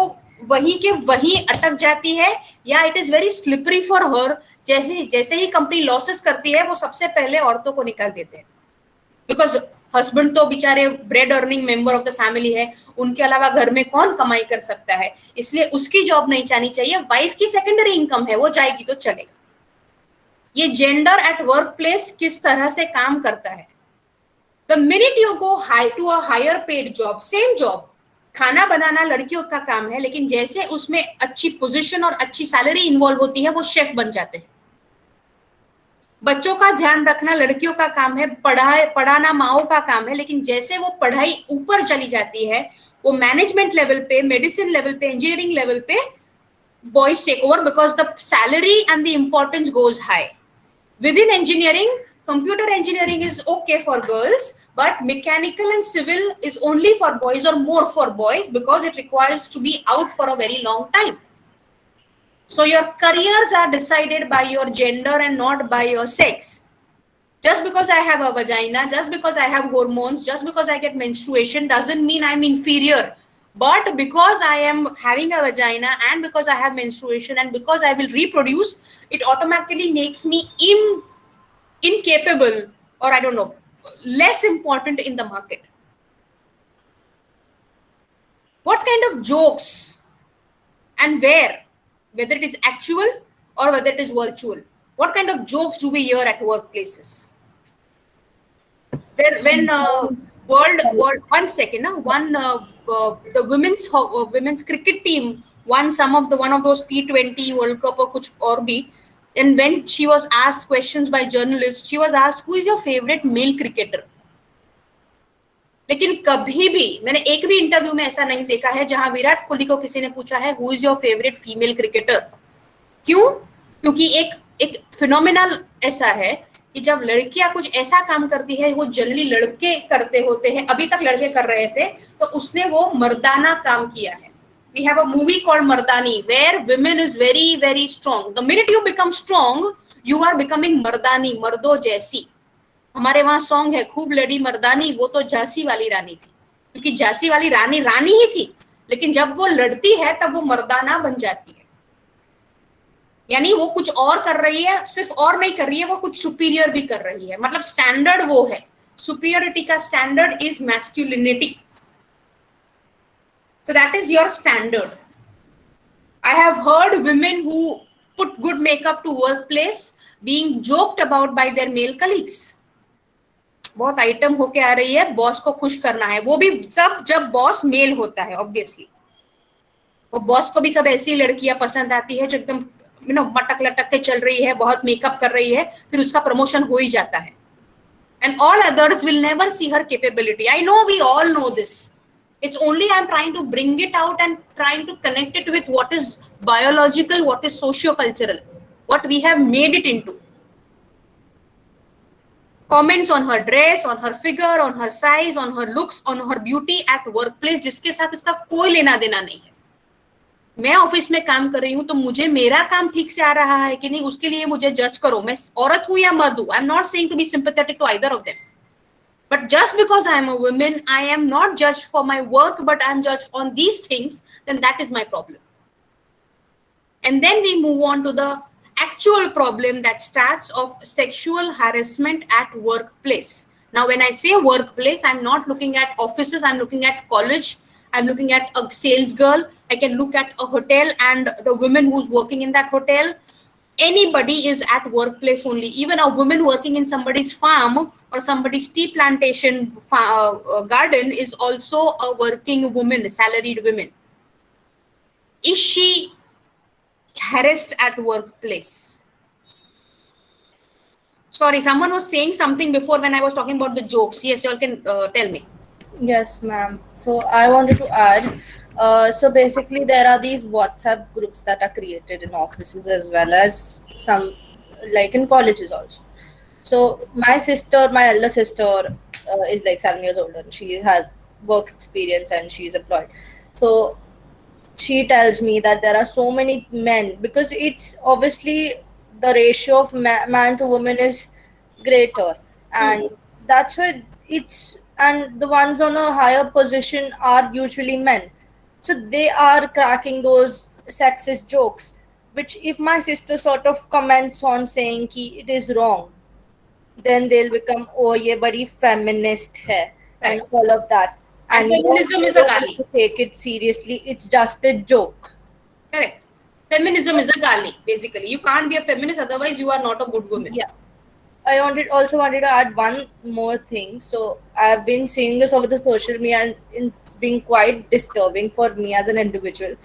वहीं के वहीं अटक जाती है, या it is very slippery for her. जैसे ही कंपनी लॉसेस करती है वो सबसे पहले औरतों को निकाल देते हैं, बिकॉज हस्बैंड तो बेचारे bread earning member of the family है, उनके अलावा घर में कौन कमाई कर सकता है, इसलिए उसकी जॉब नहीं जानी चाहिए। वाइफ की सेकेंडरी इनकम है, वो जाएगी तो चलेगा। ये जेंडर एट वर्क प्लेस किस तरह से काम करता है। The minute you go high to a higher paid job, same job, खाना बनाना लड़कियों का काम है, लेकिन जैसे उसमें अच्छी पोजीशन और अच्छी सैलरी इन्वॉल्व होती है वो शेफ बन जाते हैं। बच्चों का ध्यान रखना लड़कियों का काम है, पढ़ाना माओ का काम है, लेकिन जैसे वो पढ़ाई ऊपर चली जाती है, वो मैनेजमेंट लेवल पे, मेडिसिन लेवल पे, इंजीनियरिंग लेवल पे boys take over, because the salary and the importance goes high. Within engineering, computer engineering is okay for girls, but mechanical and civil is only for boys or more for boys, because it requires to be out for a very long time. So your careers are decided by your gender and not by your sex. Just because I have a vagina, just because I have hormones, just because I get menstruation doesn't mean I'm inferior. But because I am having a vagina and because I have menstruation and because I will reproduce, it automatically makes me incapable, or I don't know, less important in the market. What kind of jokes and where, whether it is actual or whether it is virtual, what kind of jokes do we hear at workplaces? There, when world 1 second, the women's cricket team won one of those T20 World Cup or kuch aur bhi. And when she was asked questions by journalists, she was asked, who is your favorite male cricketer? लेकिन कभी भी मैंने एक भी interview में ऐसा नहीं देखा है जहां विराट कोहली को किसी ने पूछा है who is your favourite female cricketer. क्यों? क्योंकि एक फिनोमिनल ऐसा है कि जब लड़कियां कुछ ऐसा काम करती है, वो जनरली लड़के करते होते हैं, अभी तक लड़के कर रहे थे, तो उसने वो मर्दाना काम किया है। We have a movie called Mardani, where women is very, very strong. The minute you become strong, you are becoming Mardani, मर्दों जैसी। हमारे वहां सॉन्ग है, खूब लड़ी मर्दानी, वो तो झांसी वाली रानी थी, क्योंकि झांसी वाली रानी रानी ही थी, लेकिन जब वो लड़ती है तब वो मर्दाना बन जाती है। यानी वो कुछ और कर रही है, सिर्फ और नहीं कर रही है, वो कुछ सुपीरियर भी कर रही है। मतलब स्टैंडर्ड वो है, सुपीरियरिटी का standard is masculinity. So that is your standard. I have heard women who put good makeup to workplace being joked about by their male colleagues. बहुत आइटम होके आ रही है, बॉस को खुश करना है, वो भी सब जब बॉस मेल होता है। ऑब्वियसली वो बॉस को भी सब ऐसी लड़कियां पसंद आती है जो एकदम मटक लटक के चल रही है, बहुत मेकअप कर रही है, फिर उसका प्रमोशन हो ही जाता है। And all others will never see her capability. I know, we all know this. It's only I'm trying to bring it out and trying to connect it with what is biological, what is socio-cultural, what we have made it into. Comments on her dress, on her figure, on her size, on her looks, on her beauty at workplace, जिसके साथ इसका कोई लेना देना नहीं है। मैं office में काम कर रही हूँ तो मुझे मेरा काम ठीक से आ रहा है कि नहीं, उसके लिए मुझे जज करो। मैं औरत हूँ या मर्द हूँ, I am not saying to be sympathetic to either of them, But just because I am a woman, I am not judged for my work, but I am judged on these things, then that is my problem. And then we move on to the actual problem that starts of sexual harassment at workplace. Now, when I say workplace, I'm not looking at offices, I'm looking at college, I'm looking at a sales girl, I can look at a hotel and the women who's working in that hotel. Anybody is at workplace only. Even a woman working in somebody's farm or somebody's tea plantation garden is also a working woman, a salaried woman. Is she harassed at workplace? Sorry, someone was saying something before when I was talking about the jokes. Yes, you all can tell me. Yes, ma'am. So I wanted to add. So basically, there are these WhatsApp groups that are created in offices as well as some, like in colleges also. So my elder sister, is like 7 years older. And she has work experience and she's employed. So she tells me that there are so many men, because it's obviously the ratio of man to woman is greater, and that's why it's, and the ones on a higher position are usually men, so they are cracking those sexist jokes, which if my sister sort of comments on saying ki it is wrong, then they'll become, oh ye badi feminist hai, and Right. all of that. And And feminism you is a don't have gali. to take it seriously, it's just a joke. Correct. Feminism is a gali, basically. You can't be a feminist, otherwise you are not a good woman. Yeah. I also wanted to add one more thing. So I've been seeing this over the social media, and it's been quite disturbing for me as an individual.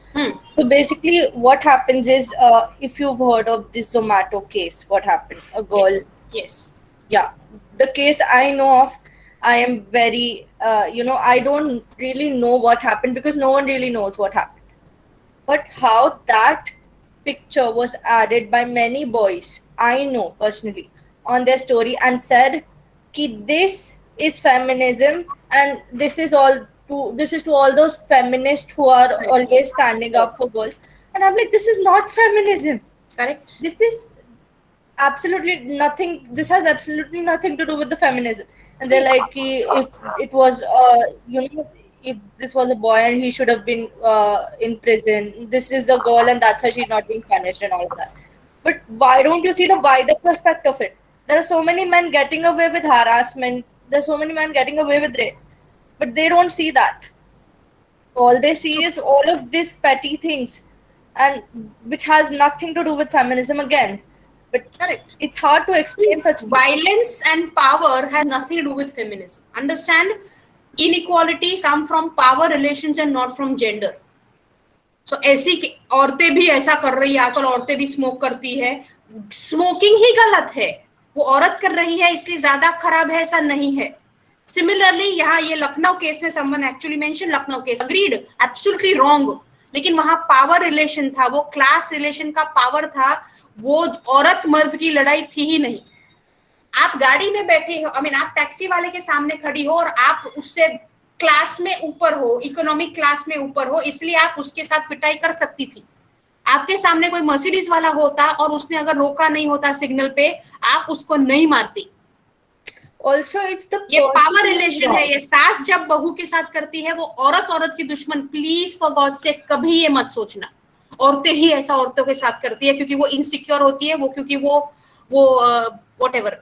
So basically, what happens is, if you've heard of this Zomato case, what happened? A girl, Yes. Yes. yeah, the case I know of, I am very, I don't really know what happened, because no one really knows what happened. But how that picture was added by many boys I know personally on their story and said ki this is feminism, and this is to all those feminists who are Right. always standing up for girls. And I'm like, this is not feminism. Correct. This is absolutely nothing. This has absolutely nothing to do with the feminism. And they're like, if it was, if this was a boy and he should have been in prison, this is a girl and that's why she's not being punished and all of that. But why don't you see the wider perspective of it? There are so many men getting away with harassment. There's so many men getting away with rape, but they don't see that. All they see is all of these petty things, and which has nothing to do with feminism again. But Correct. it's hard to explain such Violence and power has nothing to do with feminism. Understand? Inequalities come from power relations and not from gender. So ऐसी औरतें भी ऐसा कर रही है, आजकल औरतें भी स्मोक करती है. स्मोकिंग ही गलत है, वो औरत कर रही है इसलिए ज्यादा खराब है, ऐसा नहीं है. Similarly, यहाँ ये लखनऊ केस में someone actually mentioned Lucknow case, agreed, absolutely wrong. लेकिन वहां पावर रिलेशन था, वो क्लास रिलेशन का पावर था, वो औरत मर्द की लड़ाई थी ही नहीं. आप गाड़ी में बैठे हो, आप टैक्सी वाले के सामने खड़ी हो और आप उससे क्लास में ऊपर हो, इकोनॉमिक क्लास में ऊपर हो, इसलिए आप उसके साथ पिटाई कर सकती थी. आपके सामने कोई मर्सिडीज वाला होता और उसने अगर रोका नहीं होता सिग्नल पे, आप उसको नहीं मारती. also it's the ये पावर personal रिलेशन है. ये सास जब बहू के साथ करती है, वो औरत की दुश्मन. प्लीज फॉर गॉड से कभी ये मत सोचना औरतें ही ऐसा औरतों के साथ करती है क्योंकि वो इनसिक्योर होती है, वो क्योंकि वो व्हाटएवर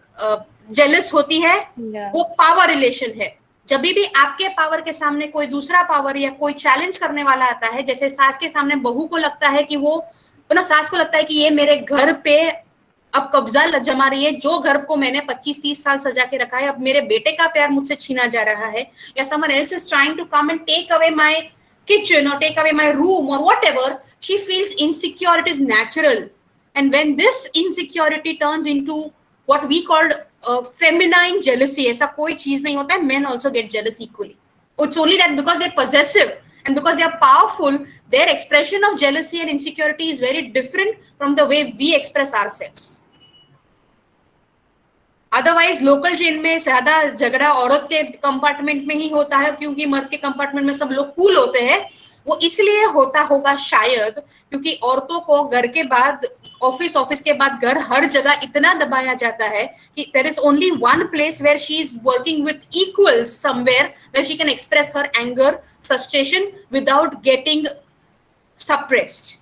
जेलस होती है. Yeah. वो पावर रिलेशन है. जब भी आपके पावर के सामने कोई दूसरा पावर या कोई चैलेंज करने वाला आता है, जैसे सास के सामने बहू को लगता है कि वो सास को लगता है कि ये मेरे घर पे अब कब्जा जमा रही है, जो घर को मैंने 25-30 साल सजा के रखा है, अब मेरे बेटे का प्यार मुझसे छीना जा रहा है, या someone else is trying to come and take away my kitchen or take away my room or whatever. She feels insecure. It is natural. And when this insecurity turns into what we called feminine jealousy, ऐसा कोई चीज नहीं होता है. Men also get jealous equally. It's only that because they're possessive and because they are powerful, their expression of jealousy and insecurity is very different from the way we express ourselves. Otherwise local train में ज्यादा झगड़ा औरत के compartment में ही होता है, क्योंकि मर्द के कंपार्टमेंट में सब लोग कूल होते हैं. वो इसलिए होता होगा शायद क्योंकि औरतों को घर के बाद ऑफिस, ऑफिस के बाद घर, हर जगह इतना दबाया जाता है कि there is only one place where she is working with equals somewhere where she can express her anger, frustration without getting suppressed.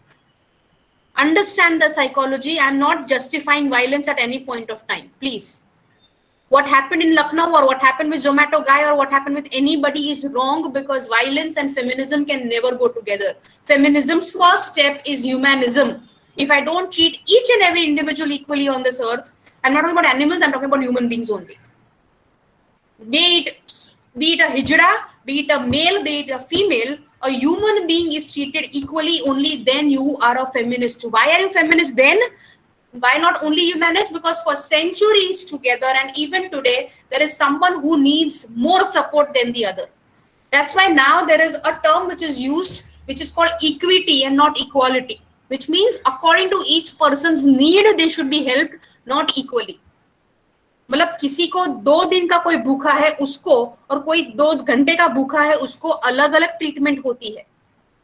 Understand the psychology. I'm not justifying violence at any point of time, please. What happened in Lucknow or what happened with Zomato guy or what happened with anybody is wrong, because violence and feminism can never go together. Feminism's first step is humanism. If I don't treat each and every individual equally on this earth, I'm not talking about animals, I'm talking about human beings only. Be it a hijra, be it a male, be it a female, a human being is treated equally, only then you are a feminist. Why are you feminist then? Why not only humanist? Because for centuries together and even today, there is someone who needs more support than the other. That's why now there is a term which is used, which is called equity and not equality, which means according to each person's need, they should be helped, not equally. मतलब किसी को 2 दिन का कोई भूखा है उसको और कोई 2 घंटे का भूखा है उसको अलग अलग ट्रीटमेंट होती है.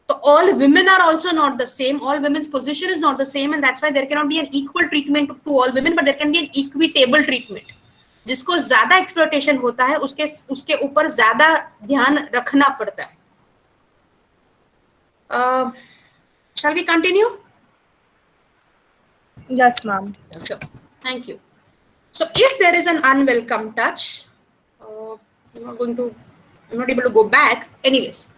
So all women are also not the same. All women's position is not the same, and that's why there cannot be an equal treatment to all women, but there can be an equitable treatment. जिसको ज्यादा exploitation होता है उसके ऊपर ज्यादा ध्यान रखना पड़ता है. Shall we continue? Yes, ma'am. Sure. Thank you. So if there is an unwelcome touch, I'm not able to go back. Anyways,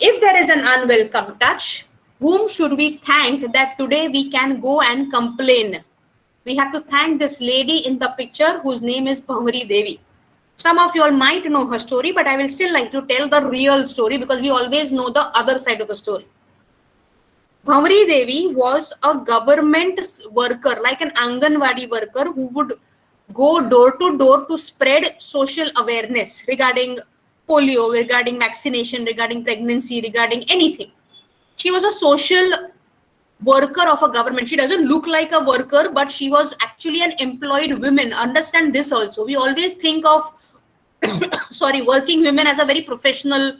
if there is an unwelcome touch, whom should we thank that today we can go and complain? We have to thank this lady in the picture whose name is Bhanwari Devi. Some of you all might know her story, but I will still like to tell the real story because we always know the other side of the story. Bhanwari Devi was a government worker, like an Anganwadi worker who would go door to door to spread social awareness regarding polio, regarding vaccination, regarding pregnancy, regarding anything. She was a social worker of a government. She doesn't look like a worker, but she was actually an employed woman. Understand this also. We always think of working women as a very professional,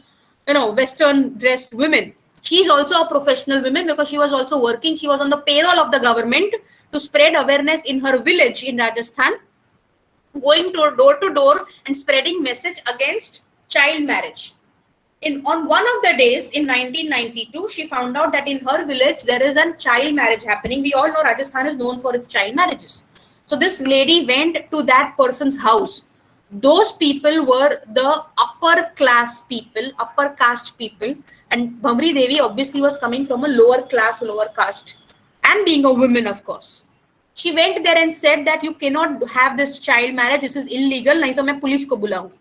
Western dressed women. She's also a professional woman because she was also working. She was on the payroll of the government to spread awareness in her village in Rajasthan, going to door and spreading message against child marriage. On one of the days in 1992, she found out that in her village there is a child marriage happening. We all know Rajasthan is known for its child marriages. So this lady went to that person's house. Those people were the upper class people, upper caste people, and Bhanwari Devi obviously was coming from a lower class, lower caste, and being a woman, of course. She went there and said that you cannot have this child marriage, this is illegal, नहीं तो मैं police को बुलाऊंगी.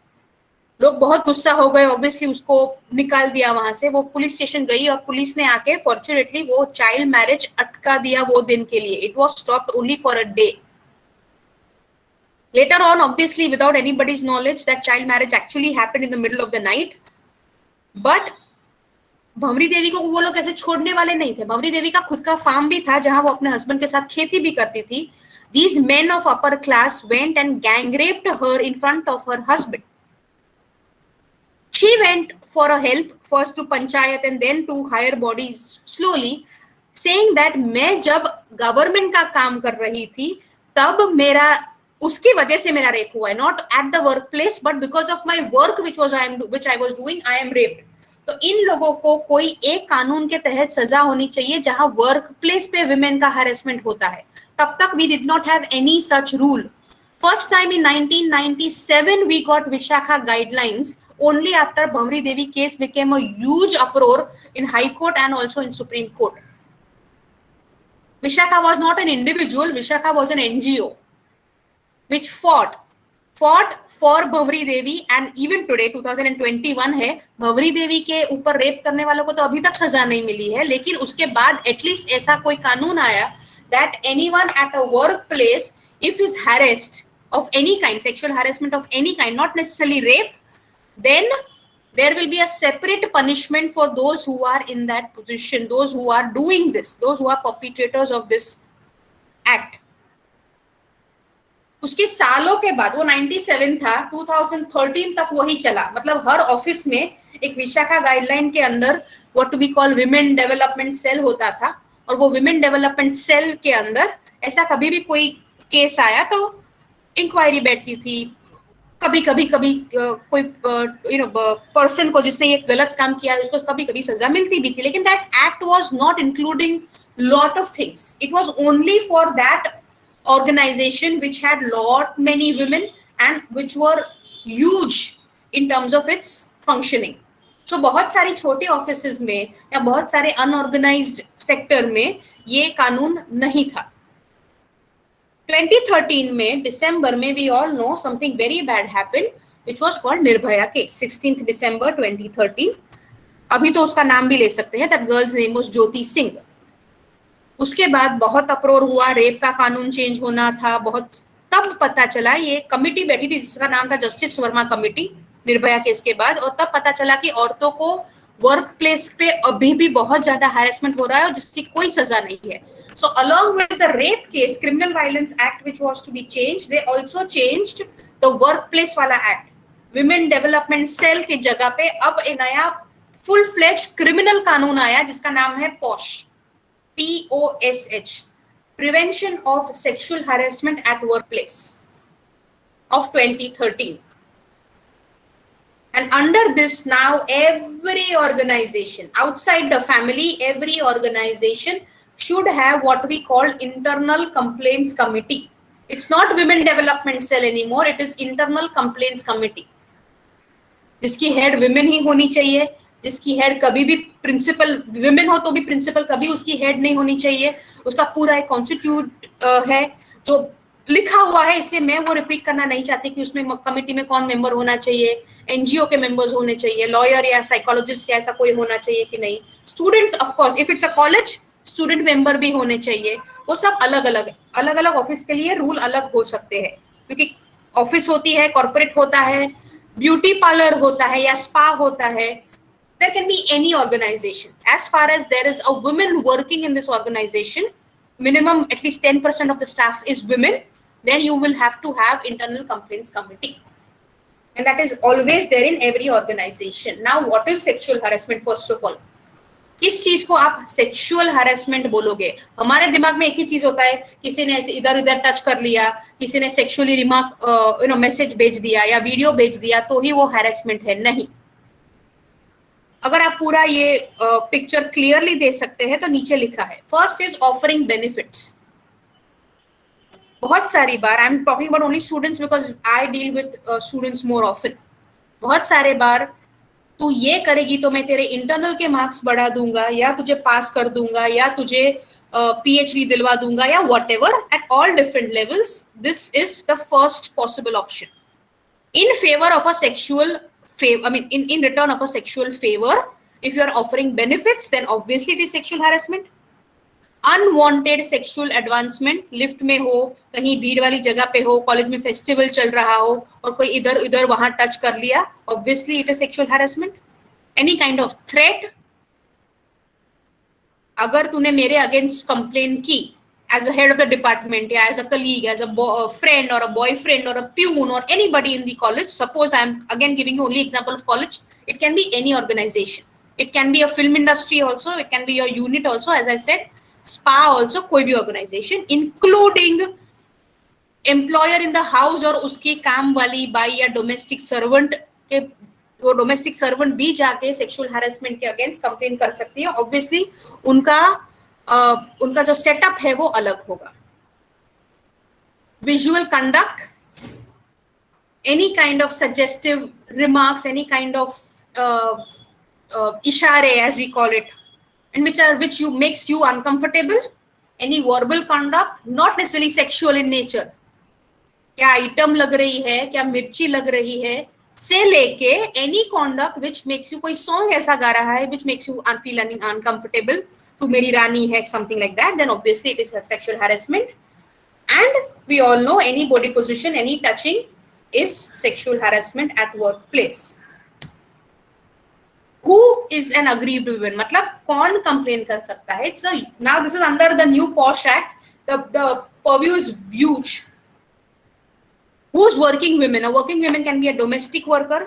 लोग बहुत गुस्सा हो गए, obviously उसको निकाल दिया वहां से. वो पुलिस स्टेशन गई और पुलिस ने आके फॉर्चुनेटली वो चाइल्ड मैरिज अटका दिया वो दिन के लिए. It was stopped only for a day. Later on, obviously, without anybody's knowledge, that child marriage actually happened in the middle of the night. But Bhanwari Devi को वो लोग ऐसे छोड़ने वाले नहीं थे. भंवरी देवी का खुद का फार्म भी था जहां वो अपने हस्बैंड के साथ खेती भी करती थी. These men of upper class went and gang raped her in front of her husband. She went for a help first to panchayat and then to higher bodies slowly, saying that मैं जब government का काम कर रही थी तब मेरा उसकी वजह से मेरा रेप हुआ है. Not at the work place but because of my work which I was doing I am raped. तो इन लोगों को कोई एक कानून के तहत सजा होनी चाहिए जहां वर्क प्लेस पे विमेन का हैरेसमेंट होता है. तब तक we did not have any such rule. First time in 1997 we got Vishakha guidelines only after Bhanwari Devi case became a huge uproar in High Court and also in Supreme Court. Vishakha was not an individual, Vishakha was an NGO which fought for Bhanwari Devi, and even today 2021 है. Bhanwari Devi के ऊपर rape करने वालों को तो अभी तक सजा नहीं मिली है, लेकिन उसके बाद एटलीस्ट ऐसा कोई कानून आया that anyone at a workplace if is harassed of any kind, sexual harassment of any kind, not necessarily rape, then there will be a separate punishment for those who are in that position, those who are doing this, those who are perpetrators of this act. उसके सालों के बाद वो 97 था, 2013 तक वही चला. मतलब हर ऑफिस में एक विशाखा गाइडलाइन के अंदर what we call women development cell होता था और वो विमेन डेवलपमेंट सेल के अंदर ऐसा कभी भी कोई केस आया तो इंक्वायरी बैठती थी, कभी कोई पर्सन को जिसने ये गलत काम किया है उसको कभी कभी सजा मिलती भी थी, लेकिन that act was not including lot of things. It was only for that organization which had lot many women and which were huge in terms of its functioning. So बहुत सारी छोटे ऑफिसेज में या बहुत सारे अनऑर्गेनाइज्ड सेक्टर में ये कानून नहीं था. 2013 में दिसंबर में we all know something very bad happened which was called Nirbhaya case. 16th December 2013. अभी तो उसका नाम भी ले सकते हैं. That girl's name was Jyoti Singh. उसके बाद बहुत अप्रोर हुआ, रेप का कानून चेंज होना था, बहुत तब पता चला, ये कमिटी बैठी थी जिसका नाम था justice Verma committee Nirbhaya case के बाद, और तब पता चला कि औरतों को वर्क प्लेस पे अभी भी बहुत ज्यादा हैरेसमेंट हो रहा है और जिसकी कोई सजा नहीं है. So along with the rape case, criminal violence act which was to be changed, they also changed the work place वाला एक्ट. विमेन डेवलपमेंट सेल की जगह पे अब एक नया फुल फ्लेज्ड क्रिमिनल कानून आया जिसका नाम है posh, POSH, Prevention of Sexual Harassment at Workplace of 2013. And under this now every organization outside the family, every organization should have what we call internal complaints committee. It's not women development cell anymore, it is internal complaints committee. जिसकी head women ही होनी चाहिए, जिसकी head कभी भी principal, women हो तो भी principal कभी उसकी हेड नहीं होनी चाहिए. उसका पूरा एक कॉन्स्टिट्यूट है जो लिखा हुआ है, इसलिए मैं वो रिपीट करना नहीं चाहती कि उसमें कमिटी में कौन मेंबर होना चाहिए, एनजीओ के मेंबर्स होने चाहिए, लॉयर या साइकोलॉजिस्ट या ऐसा कोई होना चाहिए कि नहीं. Students of course, if it's a college, student member भी होने चाहिए. वो सब अलग अलग ऑफिस के लिए रूल अलग हो सकते हैं, क्योंकि ऑफिस होती है, कॉर्पोरेट होता है, ब्यूटी पार्लर होता है या स्पा होता है. There can be any organization. As far as there is a woman working in this organization, minimum at least 10% of the staff is women, then you will have to have internal complaints committee. And that is always there in every organization. Now, what is sexual harassment first of all? किस चीज को आप sexual harassment बोलोगे? हमारे दिमाग में एक ही चीज होता है, किसी ने ऐसे इधर उधर टच कर लिया, किसी ने सेक्सुअली रिमार्क मैसेज भेज दिया या वीडियो भेज दिया तो ही वो हैरेसमेंट है. नहीं. अगर आप पूरा ये पिक्चर क्लियरली दे सकते हैं तो नीचे लिखा है, फर्स्ट इज ऑफरिंग बेनिफिट्स. बहुत सारी बार, I am talking about only students because I deal with students more often. बहुत सारे बार तू ये करेगी तो मैं तेरे इंटरनल के मार्क्स बढ़ा दूंगा, या तुझे पास कर दूंगा, या तुझे PhD दिलवा दूंगा, या what ever, at all different levels. This is the first possible option in favor of a sexual favor. I mean, in return of a sexual favor. If you are offering benefits, then obviously it is sexual harassment. Unwanted sexual advancement, lift में हो, कहीं भीड़ वाली जगह पे हो, college में festival चल रहा हो और कोई इधर उधर वहां टच कर लिया, obviously it is sexual harassment. Any kind of threat, अगर तूने मेरे अगेंस्ट कंप्लेन की as a head of the department, yeah, as a colleague, as a friend or a boyfriend or a peon or anybody in the college, suppose I'm again giving you only example of college, it can be any organization, it can be a film industry also, it can be your unit also, as I said, spa also, कोई भी organization, including employer in the house और उसकी काम वाली by या domestic servant के, वो domestic servant भी जाके सेक्सुअल हैरेसमेंट के अगेंस्ट कंप्लेन कर सकती है. ऑब्वियसली उनका जो सेटअप है वो अलग होगा. Visual conduct, any kind of suggestive remarks, any kind of इशारे as we call it, and which you makes you uncomfortable. Any verbal conduct, not necessarily sexual in nature. क्या आइटम लग रही है, क्या मिर्ची लग रही है, से लेके any conduct which makes you, कोई सॉन्ग ऐसा गा रहा है which makes you feel uncomfortable, तू मेरी रानी है, something like that, then obviously it is sexual harassment. And we all know any body position, any touching is sexual harassment at work place. Who is an aggrieved woman? मतलब कौन complain कर सकता है? It's now this is under the new POSH Act. The purview is huge. Who's working women? A working woman can be a domestic worker,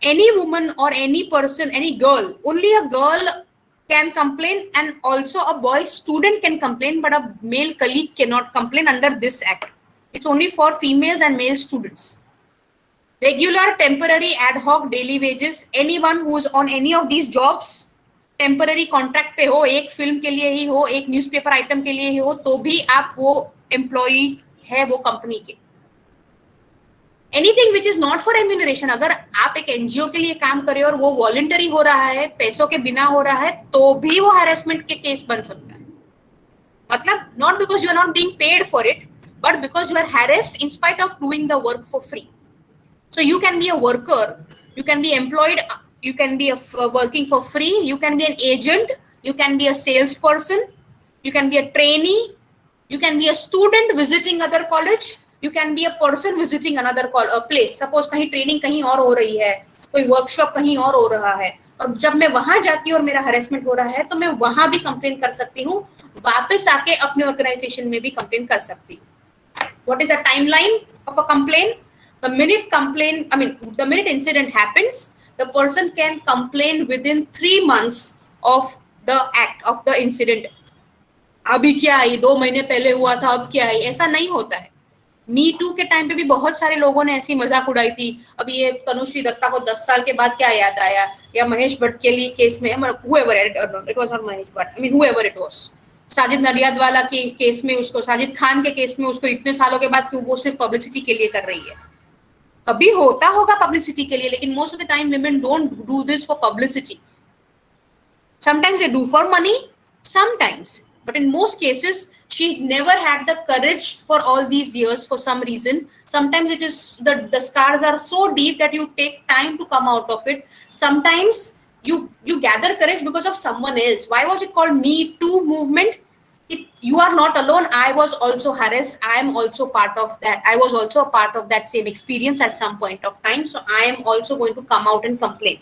any woman or any person, any girl. Only a girl can complain, and also a boy student can complain, but a male colleague cannot complain under this act. It's only for females and male students. Regular, temporary, ad hoc, daily wages, anyone who's on any of these jobs, temporary contract पे हो, एक film के लिए ही हो, एक newspaper item के लिए ही हो, तो भी आप वो एम्प्लॉई है वो कंपनी के. Anything which is not for remuneration, अगर आप एक एनजीओ के लिए काम कर रहे हो और वो वॉलंटरी हो रहा है, पैसों के बिना हो रहा है, तो भी वो हैरेसमेंट के केस बन सकता है. मतलब not because you are not being paid for it, but because you are harassed in spite of doing the work for free. So you can be a worker, you can be employed, you can be working for free, you can be an agent, you can be a salesperson, you can be a trainee, you can be a student visiting other college, you can be a person visiting another place. Suppose कहीं training कहीं और हो रही है, कोई workshop कहीं और हो रहा है, और जब मैं वहां जाती हूँ और मेरा हरेसमेंट हो रहा है, तो मैं वहां भी कंप्लेन कर सकती हूँ, वापस आके अपने ऑर्गेनाइजेशन में भी कंप्लेन कर सकती हूँ. What is the timeline of a complaint? The minute incident happens, the person can complain within 3 months of the act of the incident. अभी क्या आई, 2 महीने पहले हुआ था, अब क्या आई, ऐसा नहीं होता है. मी टू के टाइम पे भी बहुत सारे लोगों ने ऐसी मजाक उड़ाई थी. अभी ये तनुश्री दत्ता को 10 साल के बाद क्या याद आया, या महेश भट्ट के लिए केस में, whoever it was not Mahesh Bhatt, whoever it was, Sajid नडियादवाला के केस में उसको, साजिद खान के केस में उसको इतने सालों के बाद क्यों वो सिर्फ पब्लिसिटी के लिए कर रही है. कभी होता होगा पब्लिसिटी के लिए, लेकिन most of the time women don't do this for publicity. Sometimes they do for money, sometimes, but in most cases she never had the courage for all these years for some reason. Sometimes it is the scars are so deep that you take time to come out of it. Sometimes you gather courage because of someone else. Why was it called Me Too movement? You are not alone. I was also harassed. I am also part of that. I was also a part of that same experience at some point of time. So I am also going to come out and complain.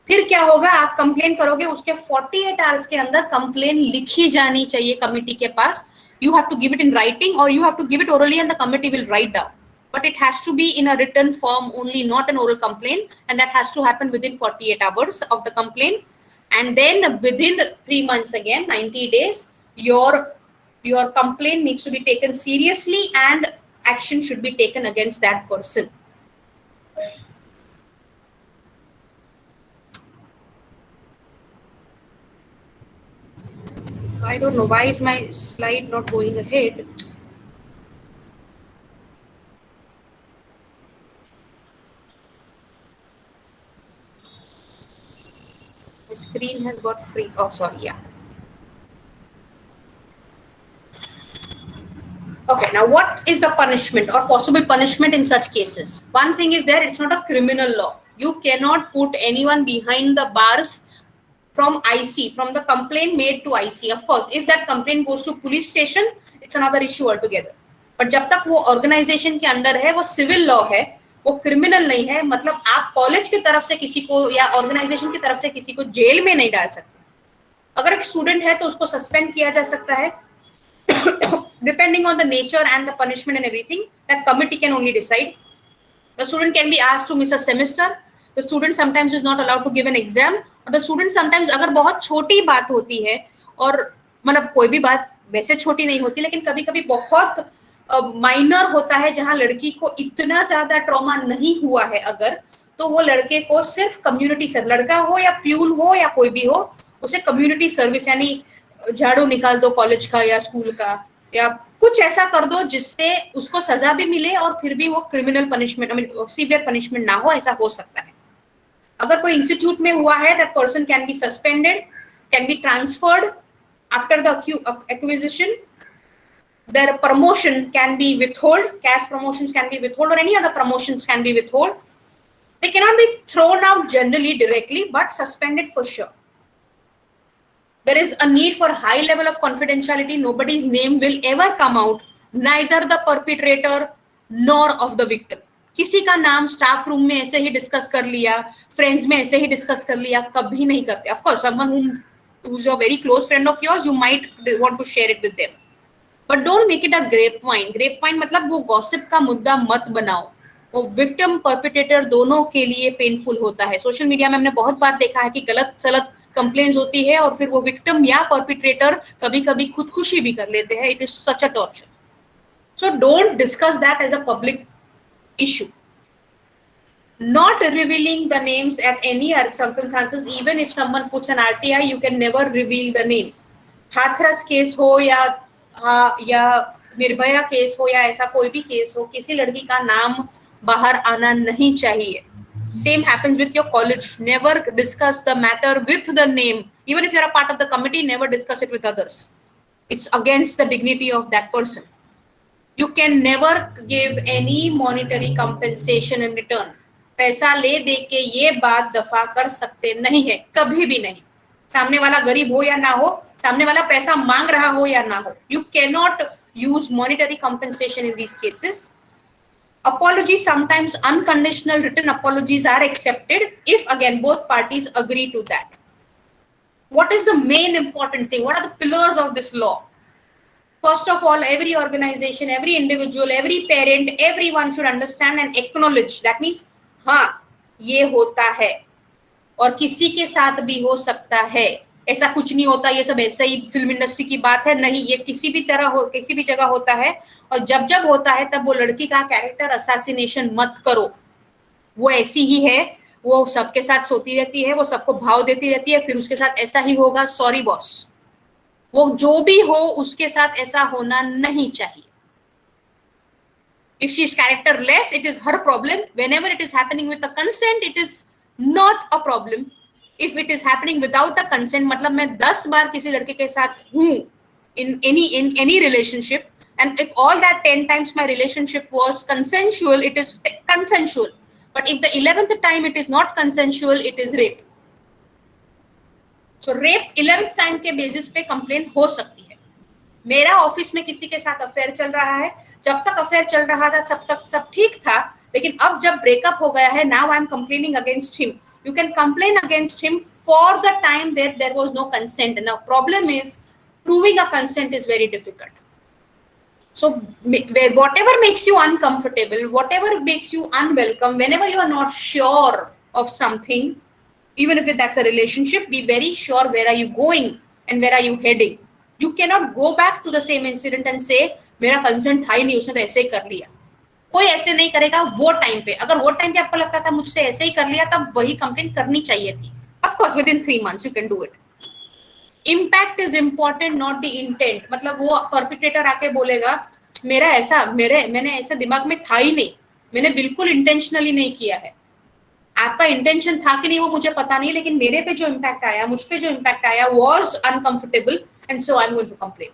फिर क्या होगा, आप complain करोगे, उसके 48 hours के अंदर complain लिखी जानी चाहिए कमिटी के पास. You have to give it in writing, or you have to give it orally and the committee will write down. But it has to be in a written form only, not an oral complaint, and that has to happen within 48 hours of the complaint. And then within 3 months again, 90 days, your complaint needs to be taken seriously and action should be taken against that person. I don't know why is my slide not going ahead. The screen has got freeze. Oh, sorry. Yeah. Okay, now what is the punishment or possible punishment in such cases? One thing is there, it's not a criminal law. You cannot put anyone behind the bars from IC, from the complaint made to IC. Of course, if that complaint goes to police station, it's another issue altogether. But जब तक वो organization के अंदर है, वो civil law है, वो criminal नहीं है. मतलब आप कॉलेज की तरफ से किसी को या organization की तरफ से किसी को जेल में नहीं डाल सकते. अगर एक स्टूडेंट है तो उसको सस्पेंड किया जा सकता है. Depending on the nature and the punishment and everything, that committee can only decide. The student can be asked to miss a semester. The student sometimes is not allowed to give an exam. और the student sometimes, अगर बहुत छोटी बात होती है, और मतलब कोई भी बात वैसे छोटी नहीं होती, लेकिन कभी कभी बहुत माइनर होता है जहां लड़की को इतना ज्यादा ट्रॉमा नहीं हुआ है, अगर तो वो लड़के को सिर्फ कम्युनिटी सर्विस, लड़का हो या प्यून हो या कोई भी हो, उसे कम्युनिटी सर्विस यानी झाड़ू निकाल दो कॉलेज का या स्कूल का, या कुछ ऐसा कर दो जिससे उसको सजा भी मिले और फिर भी वो क्रिमिनल पनिशमेंट, सीवियर पनिशमेंट ना हो. ऐसा हो सकता है. अगर कोई इंस्टीट्यूट में हुआ है, that person can be suspended, can be transferred after the acquisition. Their promotion can be withheld, cash promotions can be withheld, or any other promotions can be withheld. They cannot be thrown out generally directly, but suspended for sure. There is a need for high level of confidentiality. Nobody's name will ever come out, neither the perpetrator nor of the victim. किसी का नाम staff room में ऐसे ही discuss कर लिया, friends में ऐसे ही discuss कर लिया, कभी नहीं करते. Of course, someone who's a very close friend of yours, you might want to share it with them. But don't make it a grapevine. Grapevine मतलब वो गॉसिप का मुद्दा मत बनाओ. वो विक्टिम परपेट्रेटर दोनों के लिए पेनफुल होता है. सोशल मीडिया में हमने बहुत बार देखा है कि गलत सलत कंप्लेन्स होती है और फिर वो विक्टिम या परपिट्रेटर कभी कभी खुदकुशी भी कर लेते हैं. It is such a torture. So don't discuss that as a public issue. Not revealing the names at any circumstances, even if someone puts an RTI, you can never reveal the name. Hathras case हो या Nirbhaya case हो या ऐसा कोई भी case हो, किसी लड़की का नाम बाहर आना नहीं चाहिए. Same happens with your college. Never discuss the matter with the name. Even if you're a part of the committee, never discuss it with others. It's against the dignity of that person. You can never give any monetary compensation in return. पैसा ले दे के ये बात दफा कर सकते नहीं है, कभी भी नहीं. सामने वाला गरीब हो या ना हो, सामने वाला पैसा मांग रहा हो या ना हो, you cannot use monetary compensation in these cases. Apologies, sometimes unconditional written apologies are accepted if again both parties agree to that. What is the main important thing? What are the pillars of this law? First of all, every organization, every individual, every parent, everyone should understand and acknowledge. That means, हाँ, ये होता है और किसी के साथ भी हो सकता है. ऐसा कुछ नहीं होता, ये सब ऐसे ही फिल्म इंडस्ट्री की बात है. नहीं, ये किसी भी तरह हो, किसी भी जगह होता है. और जब जब होता है तब वो लड़की का कैरेक्टर असैसिनेशन मत करो. वो ऐसी ही है, वो सबके साथ सोती रहती है, वो सबको भाव देती रहती है, फिर उसके साथ ऐसा ही होगा. सॉरी बॉस, वो जो भी हो उसके साथ ऐसा होना नहीं चाहिए. If she is characterless, it is her problem. Whenever it is happening with a consent, it is not a problem. If it is happening without a consent, मतलब मैं 10 बार किसी लड़के के साथ हूँ in any relationship, and if all that 10 times my relationship was consensual, it is consensual. But if the 11th time it is not consensual, it is rape. So rape 11th time के basis पे complaint हो सकती है. मेरा office में किसी के साथ अफेयर चल रहा है, जब तक अफेयर चल रहा था सब ठीक था, लेकिन अब जब ब्रेकअप हो गया है, now I am complaining against him. You can complain against him for the time that there was no consent. Now problem is proving a consent is very difficult. So whatever makes you uncomfortable, whatever makes you unwelcome, whenever you are not sure of something, even if that's a relationship, be very sure where are you going and where are you heading. You cannot go back to the same incident and say मेरा consent था ही नहीं, उसने तो ऐसे ही कर लिया. कोई ऐसे नहीं करेगा वो टाइम पे. अगर वो टाइम पे आपको लगता था मुझसे ऐसे ही कर लिया, तब वही कंप्लेंट करनी चाहिए थी. Of course within 3 months you can do it. Impact is important, not the intent. मतलब वो परपिट्रेटर आके बोलेगा मैंने ऐसा दिमाग में था ही नहीं, मैंने बिल्कुल इंटेंशनली नहीं किया है. आपका इंटेंशन था कि नहीं वो मुझे पता नहीं, लेकिन मेरे पे जो इम्पैक्ट आया, मुझ पे जो इम्पैक्ट आया was uncomfortable and so I'm going to complain.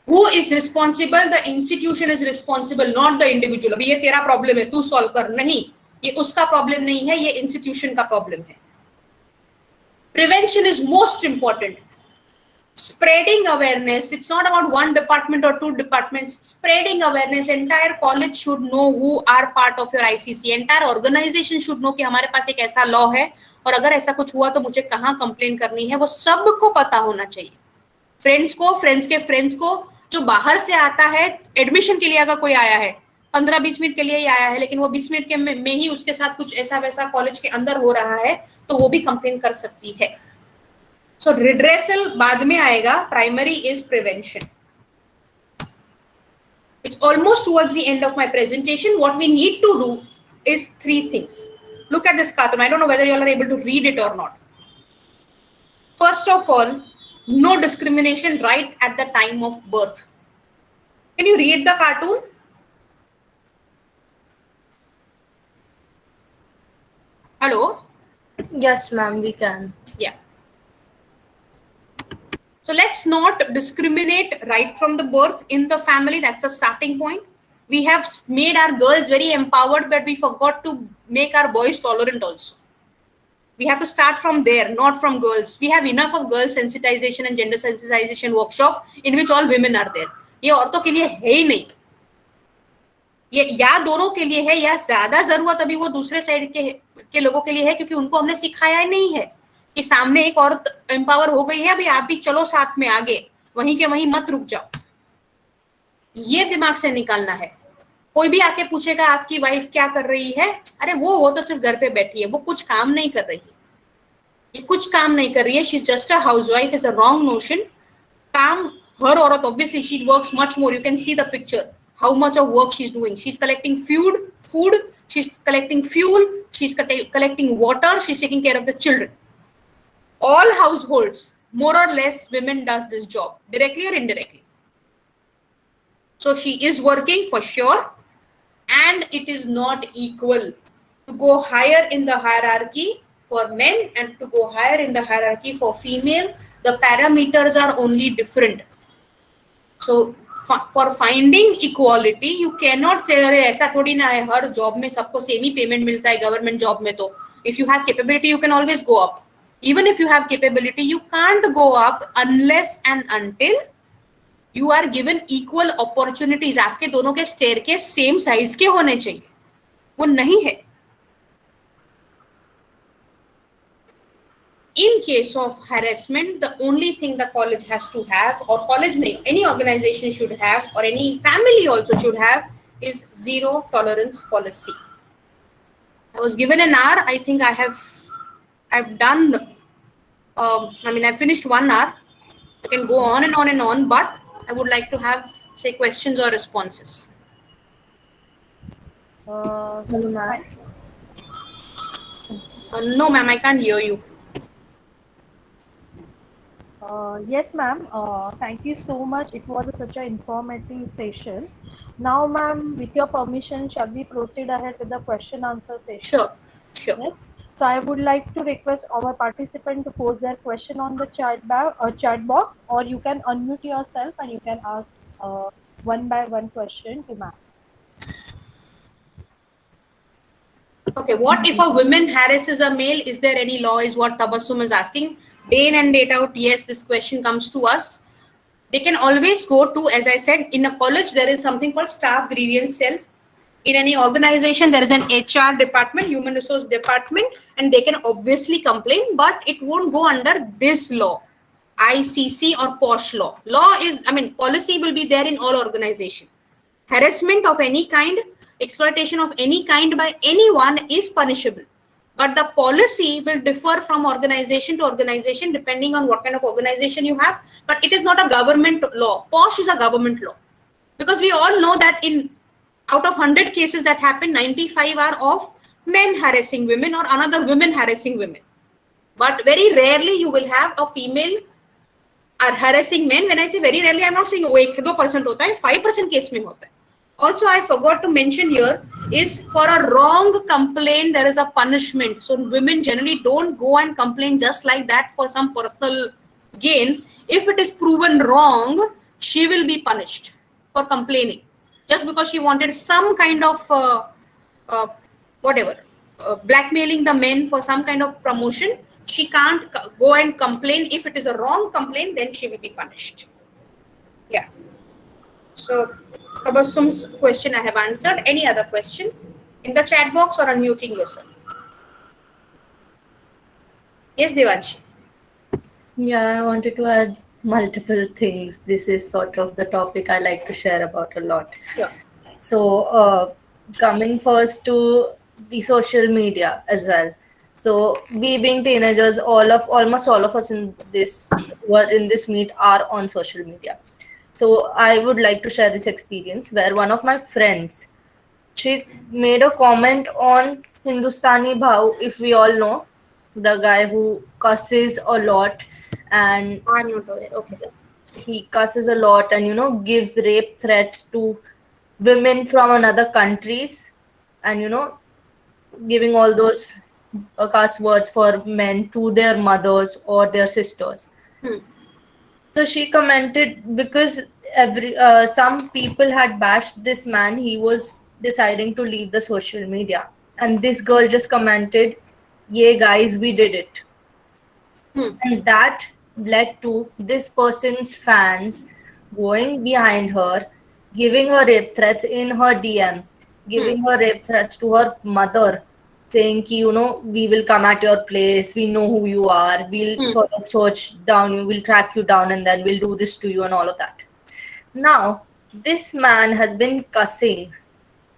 Who is responsible? The institution is responsible, not the individual. अभी ये तेरा प्रॉब्लम है, तू सॉल्व कर. नहीं, ये उसका प्रॉब्लम नहीं है, ये इंस्टीट्यूशन का प्रॉब्लम है. Prevention is most important. Spreading awareness. It's not about one department or 2 departments. Spreading awareness. Entire college should know who are part of your ICC. Entire organization should know कि हमारे पास एक ऐसा law है और अगर ऐसा कुछ हुआ तो मुझे कहाँ कंप्लेन करनी है, वो सबको पता होना चाहिए. फ्रेंड्स को, फ्रेंड्स के फ्रेंड्स को, जो बाहर से आता है एडमिशन के लिए, अगर कोई आया है 15-20 मिनट के लिए ही आया है, लेकिन वो 20 मिनट के में ही उसके साथ कुछ ऐसा वैसा कॉलेज के अंदर हो रहा है, तो वो भी कंप्लेन कर सकती है. सो रिड्रेसल बाद में आएगा. Primary is prevention. It's almost towards the end of my presentation. What we need to do is 3 things. Look at this cartoon. I don't know whether you all are able to read it or not. First of all, no discrimination right at the time of birth. Can you read the cartoon? Hello? Yes, ma'am, we can. Yeah. So let's not discriminate right from the birth in the family. That's the starting point. We have made our girls very empowered, but we forgot to make our boys tolerant also. We have to start from there, not from girls. We have enough of girl sensitization and gender sensitization workshop in which all women are there. ये औरतों के लिए है ही नहीं. ये या दोनों के लिए है, या ज्यादा जरूरत अभी वो दूसरे साइड के लोगों के लिए है, क्योंकि उनको हमने सिखाया ही नहीं है कि सामने एक औरत एम्पावर हो गई है, अभी आप भी चलो साथ में आगे, वहीं के वहीं मत रुक जाओ. ये दिमाग से निकालना है. कोई भी आके पूछेगा आपकी वाइफ क्या कर रही है, अरे वो तो सिर्फ घर पे बैठी है, वो कुछ काम नहीं कर रही है. ये कुछ काम नहीं कर रही है, she's just a housewife is a wrong notion. काम हर औरत, obviously she works much more. You can see the picture, how much of work she's doing. She's collecting food, she's collecting fuel, she's collecting water, she's taking care of the children. All households, more or less, women does this job, directly or indirectly. So she is working for sure, and it is not equal to go higher in the hierarchy for men and to go higher in the hierarchy for female. The parameters are only different. So for finding equality, you cannot say अरे ऐसा थोड़ी ना है, हर job में सबको same ही payment मिलता है government job में. तो if you have capability you can always go up. Even if you have capability, you can't go up unless and until you are given equal opportunities. आपके दोनों के staircase same size के होने चाहिए, वो नहीं है. In case of harassment, the only thing the college has to have, or college nahi, any organization should have, or any family also should have, is zero tolerance policy. I was given an hour. I think I've done. I finished 1 hour. I can go on and on and on, but I would like to have, say, questions or responses. Hello, ma'am. No, ma'am, I can't hear you. Yes, ma'am. Thank you so much. It was such an informative session. Now, ma'am, with your permission, shall we proceed ahead with the question answer session? Sure. Yes. So I would like to request our participant to post their question on the chat box, or you can unmute yourself and you can ask one by one question to ma'am. Okay, what if a woman harasses a male? Is there any law? Is what Tabassum is asking. Day in and day out, yes, this question comes to us. They can always go to, as I said, in a college, there is something called staff grievance cell. In any organization, there is an HR department, human resource department, and they can obviously complain, but it won't go under this law, ICC or POSH law. Law is, policy will be there in all organizations. Harassment of any kind, exploitation of any kind by anyone is punishable. But the policy will differ from organization to organization depending on what kind of organization you have. But it is not a government law. POSH is a government law. Because we all know that out of 100 cases that happen, 95 are of men harassing women or another women harassing women. But very rarely you will have a female are harassing men. When I say very rarely, I'm not saying 1-2% hota hai, 5% case mein hota hai. Also, I forgot to mention here is for a wrong complaint, there is a punishment. So women generally don't go and complain just like that for some personal gain. If it is proven wrong, she will be punished for complaining. Just because she wanted some kind of blackmailing the men for some kind of promotion, she can't go and complain. If it is a wrong complaint, then she will be punished. Yeah. So Tabassum's question I have answered. Any other question in the chat box or unmuting yourself? Yes, Devanshi. Yeah, I wanted to add multiple things. This is sort of the topic I like to share about a lot. Sure. So, coming first to the social media as well. So, we being teenagers, almost all of us in this meet are on social media. So, I would like to share this experience where one of my friends, she made a comment on Hindustani Bhau, if we all know, the guy who cusses a lot and I'm not aware. Okay. he cusses a lot and gives rape threats to women from another countries and giving all those cuss words for men to their mothers or their sisters. So she commented because some people had bashed this man. He was deciding to leave the social media, and this girl just commented, "Yeah, guys, we did it." And that led to this person's fans going behind her, giving her rape threats in her DM, giving her rape threats to her mother, saying ki, we will come at your place, we know who you are, we'll sort of search down you, we'll track you down, and then we'll do this to you and all of that. Now, this man has been cussing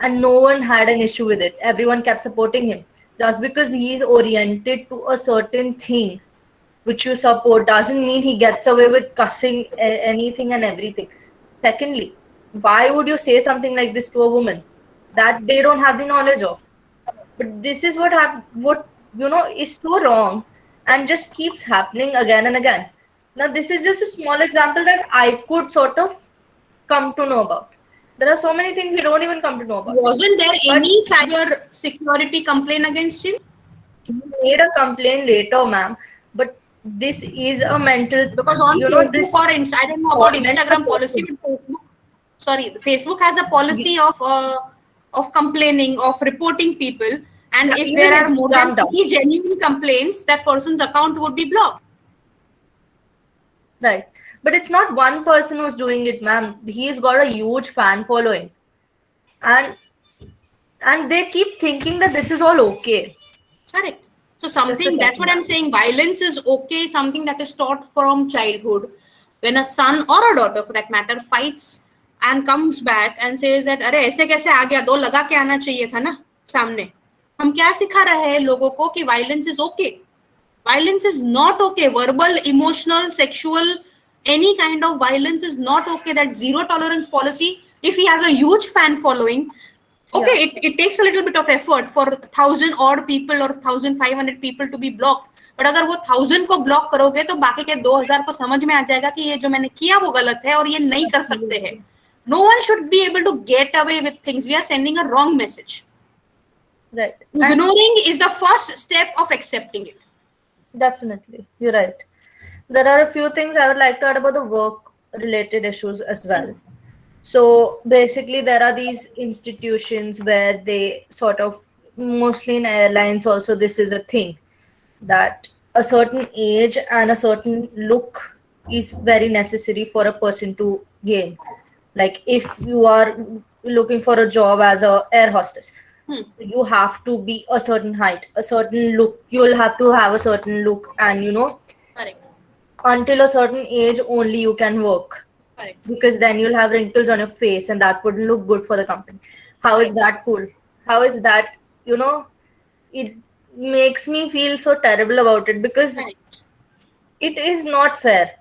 and no one had an issue with it. Everyone kept supporting him. Just because he is oriented to a certain thing which you support doesn't mean he gets away with cussing anything and everything. Secondly, why would you say something like this to a woman that they don't have the knowledge of? But this is what is so wrong and just keeps happening again and again. Now, this is just a small example that I could sort of come to know about. There are so many things we don't even come to know about. Wasn't there But- any cyber security complaint against him? He made a complaint later, ma'am, but this is a mental, Because on Facebook Facebook or I don't know about comments Instagram are policy, but Facebook has a policy of complaining, of reporting people, and Yeah, if even there are more than Instagram does. 3 genuine complaints, that person's account would be blocked. right. But it's not one person who's doing it, ma'am. He's got a huge fan following. And they keep thinking that this is all okay. Correct. So something, that's what I'm saying. Violence is okay, something that is taught from childhood. When a son or a daughter, for that matter, fights and comes back and says that, अरे ऐसे कैसे आ गया, दो लगा के आना चाहिए था ना सामने. हम क्या सिखा रहे हैं लोगों को कि violence is okay. Violence is not okay. Verbal, emotional, sexual, any kind of violence is not okay. That zero tolerance policy, if he has a huge fan following, okay, it takes a little bit of effort for 1,000 odd people or 1,500 people to be blocked. But अगर वो 1,000 को block करोगे तो बाकी के 2,000 को समझ में आ जाएगा कि ये जो मैंने किया वो गलत है और ये नहीं कर सकते हैं. No one should be able to get away with things. We are sending a wrong message. Right. Ignoring is the first step of accepting it. Definitely, you're right. There are a few things I would like to add about the work-related issues as well. So basically, there are these institutions where they sort of, mostly in airlines also, this is a thing, that a certain age and a certain look is very necessary for a person to gain. Like if you are looking for a job as a air hostess, you have to be a certain height, a certain look. You'll have to have a certain look, and Correct. until a certain age only you can work. Correct. Because then you'll have wrinkles on your face and that wouldn't look good for the company. How is that cool? How is that, it makes me feel so terrible about it because Correct. it is not fair.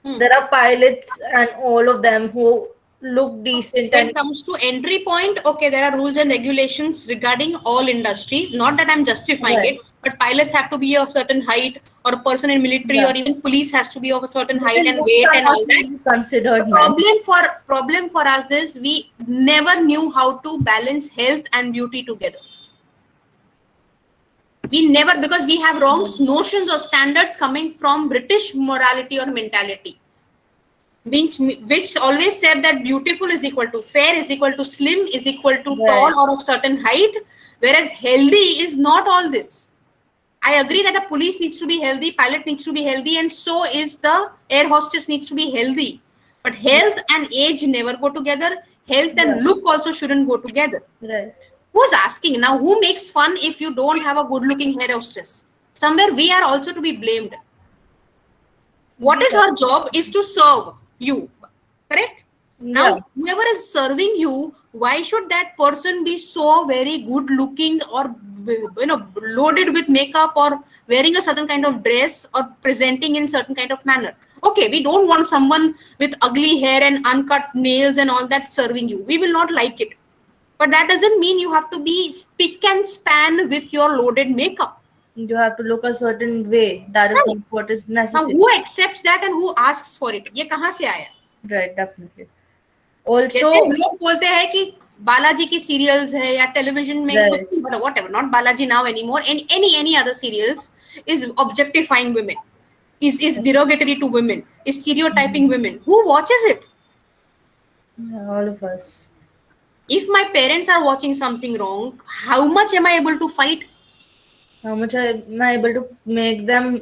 There are pilots and all of them who look decent. When And it comes to entry point, okay, there are rules and regulations regarding all industries. Not that I'm justifying Right. it, but pilots have to be a certain height, or a person in military, Yeah. or even police has to be of a certain height even and looks weight are and not all that. really considered, man. Problem for us is we never knew how to balance health and beauty together. We never, because we have wrong notions or standards coming from British morality or mentality, which always said that beautiful is equal to fair, is equal to slim, is equal to Right. tall or of certain height, whereas healthy is not all this. I agree that a police needs to be healthy, pilot needs to be healthy, and so is the air hostess needs to be healthy. But health and age never go together. Health and Yeah. look also shouldn't go together. Right. Who's asking now? Who makes fun if you don't have a good-looking air hostess? Somewhere we are also to be blamed. What is her job is to serve you, correct? Now, Yeah. whoever is serving you, why should that person be so very good-looking or loaded with makeup or wearing a certain kind of dress or presenting in certain kind of manner? Okay, we don't want someone with ugly hair and uncut nails and all that serving you. We will not like it. But that doesn't mean you have to be spick and span with your loaded makeup. You have to look a certain way. That is Right. what is Now, necessary. who accepts that and who asks for it? ये कहाँ से आया? Right, definitely. Also, जैसे लोग बोलते हैं कि बालाजी की सीरियल्स है या टेलीविजन में Right. कुछ whatever, not Balaji now anymore, and any other serials is objectifying women, is derogatory to women, is stereotyping women. Who watches it? yeah, all of us. If my parents are watching something wrong, how much am I able to fight? How much am I able to make them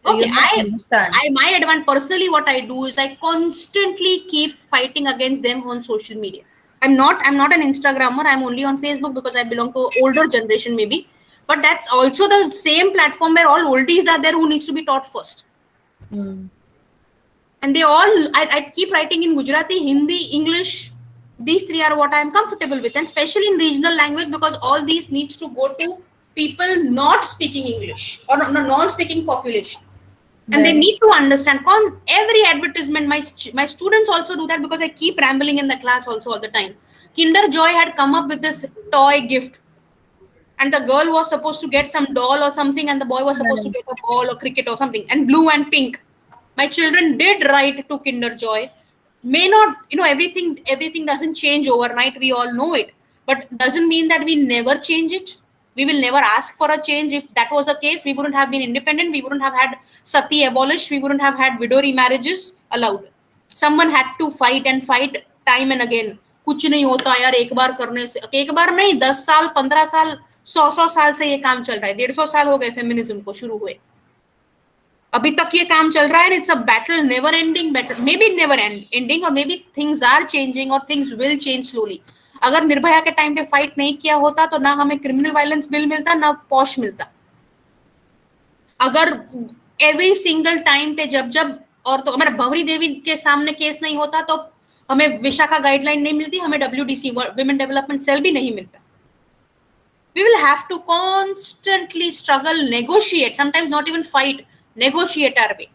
Okay, understand? my advantage personally, what I do is I constantly keep fighting against them on social media. I'm not an Instagrammer. I'm only on Facebook because I belong to older generation maybe. But that's also the same platform where all oldies are there who needs to be taught first. And they all, I keep writing in Gujarati, Hindi, English. These three are what I'm comfortable with, and especially in regional language because all these needs to go to people not speaking English or non-speaking population. And they Then- need to understand. Every advertisement, my students also do that because I keep rambling in the class also all the time. Kinder Joy had come up with this toy gift, and the girl was supposed to get some doll or something, and the boy was supposed to get a ball or cricket or something, and blue and pink. My children did write to Kinder Joy. May not, everything doesn't change overnight. We all know it, but doesn't mean that we never change it. We will never ask for a change. If that was the case, we wouldn't have been independent. We wouldn't have had sati abolished. We wouldn't have had widow remarriages allowed. Someone had to fight and fight time and again. कुछ नहीं होता यार, एक बार करने से, एक बार नहीं, 10 साल 15 साल 100 साल से ये काम चल रहा है. 150 साल हो गए फेमिनिज्म को शुरू हुए, अभी तक ये काम चल रहा है. It's a battle, never ending battle. May be never ending, और may be things are changing और थिंग्स विल चेंज स्लोली. अगर निर्भया के टाइम पे फाइट नहीं किया होता तो ना हमें क्रिमिनल वायलेंस बिल मिलता, ना पॉश मिलता. अगर एवरी सिंगल टाइम पे जब और तो हमारे भवरी देवी के सामने केस नहीं होता तो हमें विशाखा गाइडलाइन नहीं मिलती, हमें WDC विमेन डेवलपमेंट सेल भी नहीं मिलता. We will have to constantly struggle, negotiate, sometimes not even fight, negotiate our way.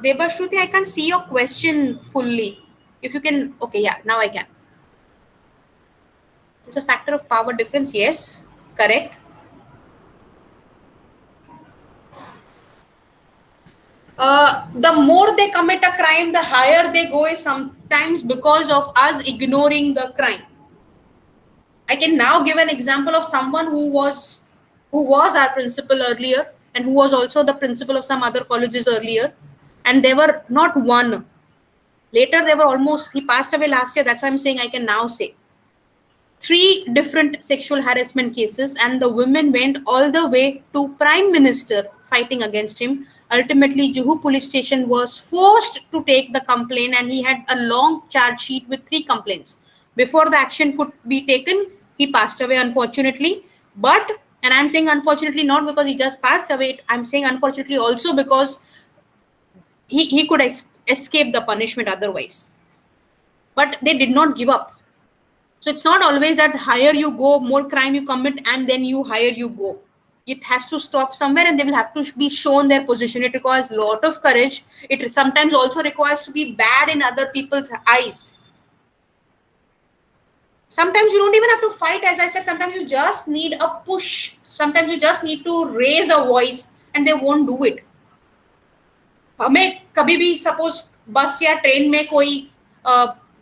Debashruti, I can't see your question fully. If you can, okay, yeah, now I can. There's a factor of power difference, yes, correct. The more they commit a crime, the higher they go is sometimes because of us ignoring the crime. I can now give an example of someone who was our principal earlier and who was also the principal of some other colleges earlier, and they were not one. Later they were almost, he passed away last year, that's why I'm saying I can now say 3 different sexual harassment cases, and the women went all the way to Prime Minister fighting against him. Ultimately, Juhu police station was forced to take the complaint, and he had a long charge sheet with 3 complaints. Before the action could be taken, he passed away, unfortunately. But, and I'm saying unfortunately not because he just passed away, I'm saying unfortunately also because he could escape the punishment otherwise. But they did not give up. So it's not always that higher you go, more crime you commit, and then higher you go. It has to stop somewhere, and they will have to be shown their position. It requires a lot of courage. It sometimes also requires to be bad in other people's eyes. Sometimes you don't even have to fight, as I said. Sometimes you just need a push. Sometimes you just need to raise a voice, and they won't do it. हमें कभी भी suppose बस या train में कोई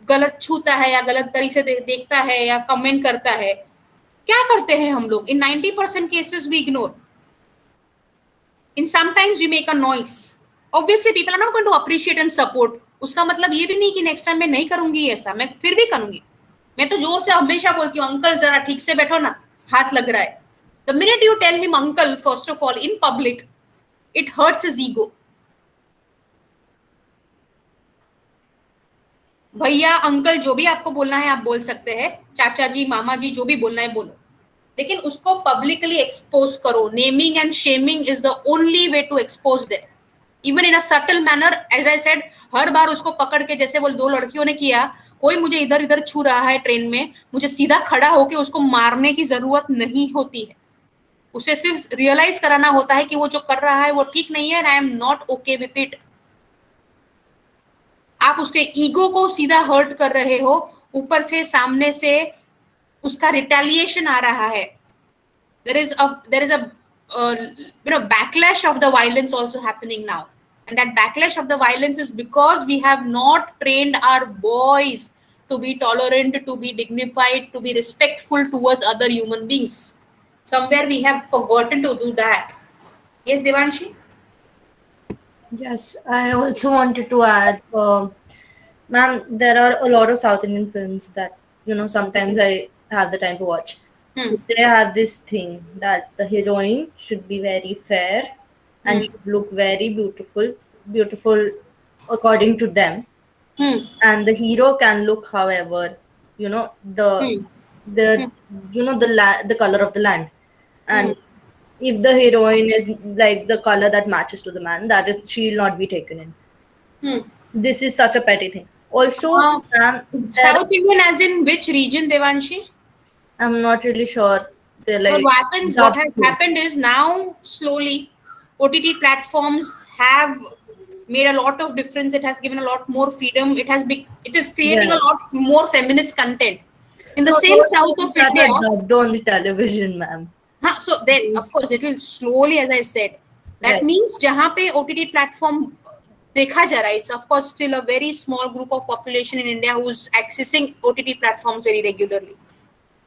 गलत छूता है या गलत तरीके से देखता है या कमेंट करता है, क्या करते हैं हम लोग? In 90% cases we ignore. In sometimes we make a noise. Obviously people are not going to appreciate and support. उसका मतलब ये भी नहीं कि नेक्स्ट टाइम मैं नहीं करूंगी ऐसा, मैं फिर भी करूंगी. मैं तो जोर से हमेशा बोलती हूँ, अंकल जरा ठीक से बैठो ना, हाथ लग रहा है. The minute you tell him uncle, first of all in public, it hurts his ego. भैया अंकल जो भी आपको बोलना है आप बोल सकते हैं, चाचा जी मामा जी जो भी बोलना है बोलो, लेकिन उसको पब्लिकली एक्सपोज करो. Naming and shaming is the only way to expose there, even in a subtle manner. As I said, हर बार उसको पकड़ के, जैसे वो 2 लड़कियों ने किया, कोई मुझे इधर इधर छू रहा है ट्रेन में, मुझे सीधा खड़ा होके उसको मारने की जरूरत नहीं होती है. उसे सिर्फ रियलाइज कराना होता है कि वो जो कर रहा है वो ठीक नहीं है, and I am not okay with it. आप उसके ईगो को सीधा हर्ट कर रहे हो, ऊपर से सामने से उसका रिटेलिएशन आ रहा है. there is a backlash of the violence also happening now, and that backlash of the violence is because we have not trained our boys to be tolerant, to be dignified, to be respectful towards other human beings. Somewhere we have forgotten to do that. Yes, Devanshi? Yes, I also wanted to add, ma'am, there are a lot of South Indian films that, sometimes I have the time to watch. So they have this thing that the heroine should be very fair and should look very beautiful according to them. And the hero can look however, the color of the land. And if the heroine is like the color that matches to the man, that is, she will not be taken in. This is such a petty thing. Also, South Indian as in which region, Devanshi? I'm not really sure. They're like What has happened is now slowly OTT platforms have made a lot of difference. It has given a lot more freedom. It is creating a lot more feminist content. In the same south of India, dubbed on the television, ma'am. so then of course it will slowly, as I said, that Right. means jahan pe OTT platform dekha ja raha, it's of course still a very small group of population in India who's accessing OTT platforms very regularly.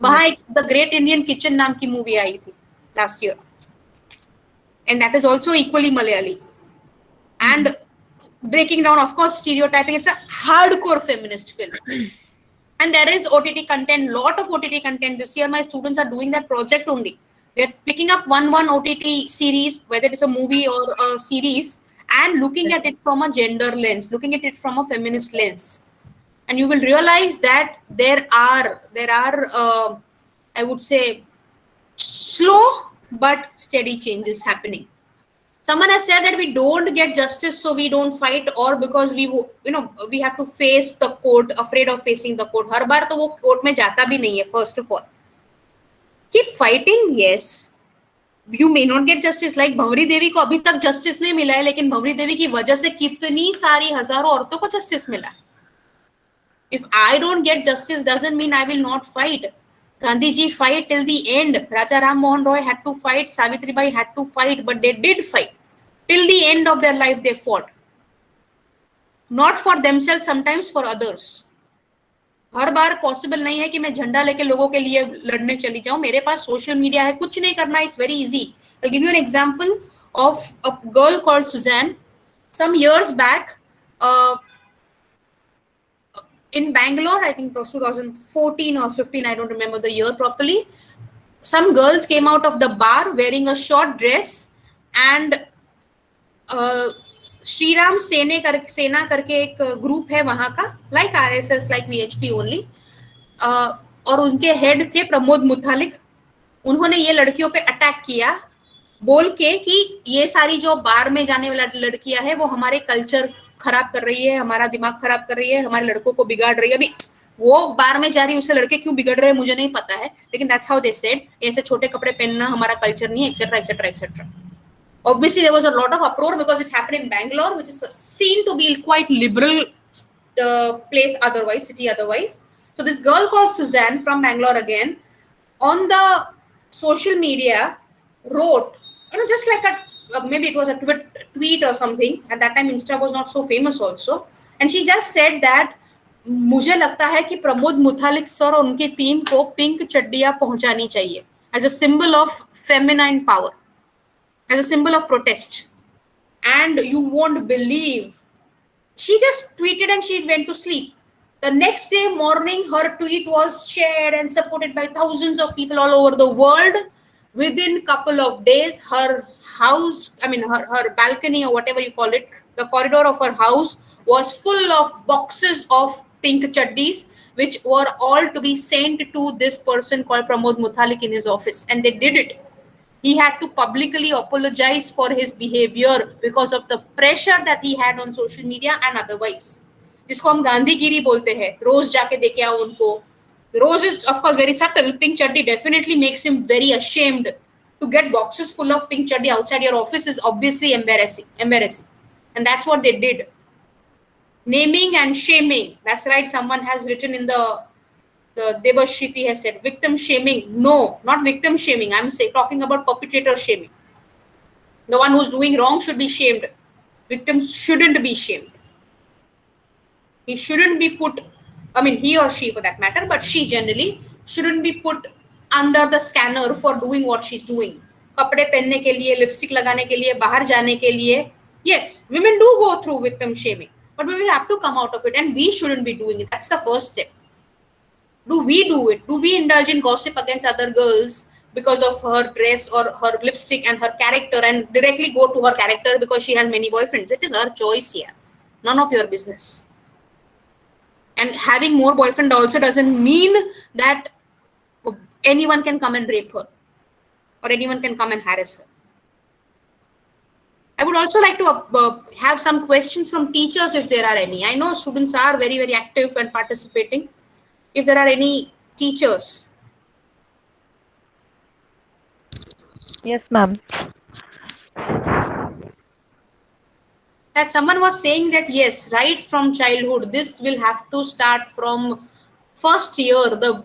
वहाँ एक The Great Indian Kitchen नाम की movie आई थी last year, and that is also equally Malayali. And breaking down, of course, stereotyping, it's a hardcore feminist film. And there is OTT content, lot of OTT content. This year, my students are doing that project only. They're picking up one OTT series, whether it's a movie or a series, and looking at it from a gender lens, looking at it from a feminist lens. And you will realize that there are I would say, slow but steady changes happening. Someone has said that we don't get justice, so we don't fight, or because we have to face the court, afraid of facing the court. हर बार तो वो court में जाता भी नहीं है. First of all, keep fighting. Yes, you may not get justice. Like Bhanwari Devi को अभी तक justice नहीं मिला है, लेकिन भंवरी देवी की वजह से कितनी सारी हजारों औरतों को justice मिला है. If I don't get justice, doesn't mean I will not fight. Gandhi ji fight till the end. Raja Ram Mohan Roy had to fight. Savitri Bai had to fight, but they did fight. Till the end of their life, they fought. Not for themselves, sometimes for others. Her bar possible नहीं है कि मैं झंडा लेके लोगों के लिए लड़ने चली जाऊं. मेरे पास सोशल मीडिया है, कुछ नहीं करना. It's very easy. I'll give you an example of a girl called Suzanne. Some years back, in Bangalore, I think it was 2014 or 15, I don't remember the year properly. Some girls came out of the bar wearing a short dress, and Sri Ram Sena करके एक group है वहां का, like RSS, like VHP only, और उनके head थे प्रमोद मुथालिक. उन्होंने ये लड़कियों पे अटैक किया, बोल के कि ये सारी जो बार में जाने वाला लड़कियां है वो हमारे कल्चर खराब कर रही है, हमारा दिमाग खराब कर रही है, हमारे लड़कों को बिगाड़ रही है. अभी वो बार में जा रही है, उससे लड़के क्यों बिगड़ रहे हैं मुझे नहीं पता है, लेकिन that's how they said, ऐसे छोटे कपड़े पहनना हमारा कल्चर नहीं है, etc etc etc. Obviously there was a lot of uproar because it happened in Bangalore, which is seen to be quite liberal place otherwise, city otherwise. So this girl called Suzanne from Bangalore again, on the social media wrote, just like maybe it was a tweet or something. At that time, Insta was not so famous also. And she just said that, मुझे लगता है कि Pramod Muthalik sir और उनकी team को pink चड्डियां पहुंचानी चाहिए as a symbol of feminine power, as a symbol of protest. And you won't believe, she just tweeted and she went to sleep. The next day morning, her tweet was shared and supported by thousands of people all over the world. Within a couple of days, her house, her balcony or whatever you call it, the corridor of her house was full of boxes of pink chaddis, which were all to be sent to this person called Pramod Muthalik in his office. And they did it. He had to publicly apologize for his behavior because of the pressure that he had on social media and otherwise. जिसको हम गांधीगिरी बोलते हैं, रोज जाके देखे आओ उनको. Rose is of course very subtle. Pink chaddi definitely makes him very ashamed. To get boxes full of pink chaddi outside your office is obviously embarrassing. And that's what they did. Naming and shaming. That's right. Someone has written in the Debashriti has said victim shaming. No, not victim shaming. I'm talking about perpetrator shaming. The one who's doing wrong should be shamed. Victims shouldn't be shamed. He shouldn't be put, he or she for that matter, but she generally shouldn't be put under the scanner for doing what she's doing. कपड़े पहनने के लिए, lipstick लगाने के लिए, बाहर जाने के लिए. Yes, women do go through victim shaming, but we will have to come out of it, and we shouldn't be doing it. That's the first step. Do we do it? Do we indulge in gossip against other girls because of her dress or her lipstick and her character, and directly go to her character because she has many boyfriends? It is her choice here. None of your business. And having more boyfriend also doesn't mean that anyone can come and rape her or anyone can come and harass her. I would also like to have some questions from teachers if there are any. I know students are very, very active and participating. If there are any teachers. Yes, ma'am. That someone was saying that yes, right from childhood, this will have to start from first year, the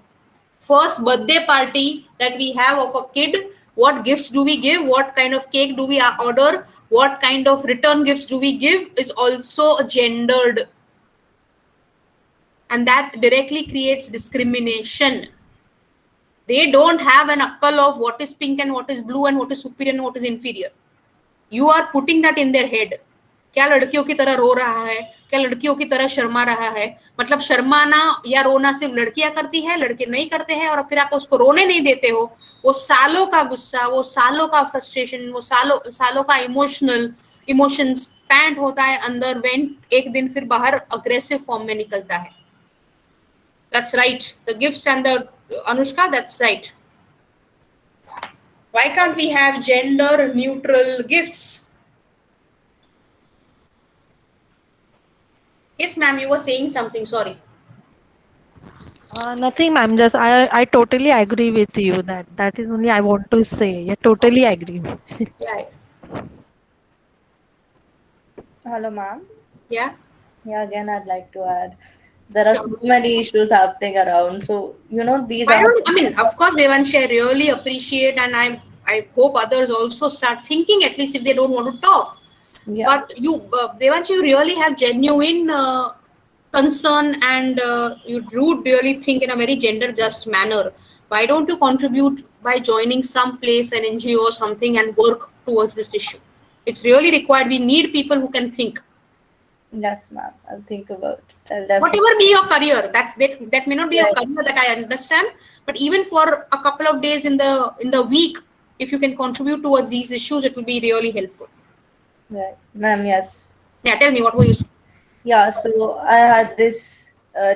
first birthday party that we have of a kid. What gifts do we give, what kind of cake do we order, what kind of return gifts do we give is also gendered, and that directly creates discrimination. They don't have an akal of what is pink and what is blue and what is superior and what is inferior. You are putting that in their head. क्या लड़कियों की तरह रो रहा है, क्या लड़कियों की तरह शर्मा रहा है, मतलब शर्माना या रोना सिर्फ लड़कियां करती है, लड़के नहीं करते हैं, और फिर आप उसको रोने नहीं देते हो। वो सालों का गुस्सा, वो सालों का फ्रस्ट्रेशन, वो सालों सालों का इमोशंस पैंट होता है अंदर, वेंट एक दिन फिर बाहर अग्रेसिव फॉर्म में निकलता है। That's right. The gifts and the Anushka, that's right. Why can't we have gender neutral gifts? Yes, ma'am, you were saying something. Sorry. Nothing, ma'am. Just I totally agree with you. That is only I want to say. Yeah, totally agree. Yeah. Hello, ma'am. Yeah. Yeah, again, I'd like to add there are Sure. so many issues happening around. So, these I are. don't. I mean, of course, Devanshi, I really appreciate, and I hope others also start thinking, at least if they don't want to talk. Yeah. But you, Devanshi, you really have genuine concern, and you do really think in a very gender just manner. Why don't you contribute by joining some place, an NGO or something, and work towards this issue? It's really required. We need people who can think. Yes, ma'am. I'll think about it. I'll definitely. Whatever be your career, that may not be a Right. career that I understand, but even for a couple of days in the week, if you can contribute towards these issues, it will be really helpful. Right. Ma'am, yes. Yeah, tell me, what were you saying? Yeah, so I had this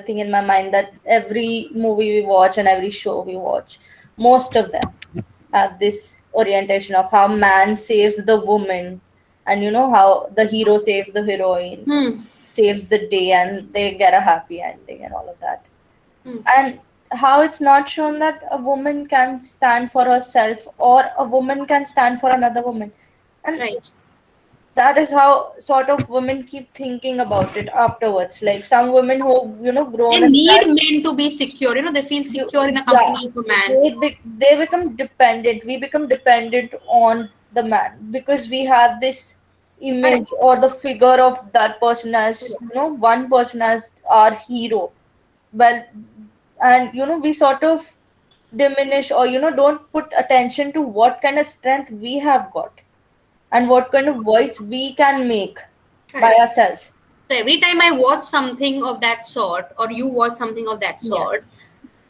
thing in my mind that every movie we watch and every show we watch, most of them have this orientation of how man saves the woman, and how the hero saves the heroine, saves the day, and they get a happy ending and all of that. And how it's not shown that a woman can stand for herself or a woman can stand for another woman. And Right. that is how sort of women keep thinking about it afterwards. Like some women who grown They in need that, men to be secure. They feel secure in a yeah, company of a man. they become dependent. We become dependent on the man because we have this image or the figure of that person as one person as our hero. Well, and we sort of diminish or don't put attention to what kind of strength we have got and what kind of voice we can make by Correct. ourselves. So every time I watch something of that sort, or you watch something of that sort,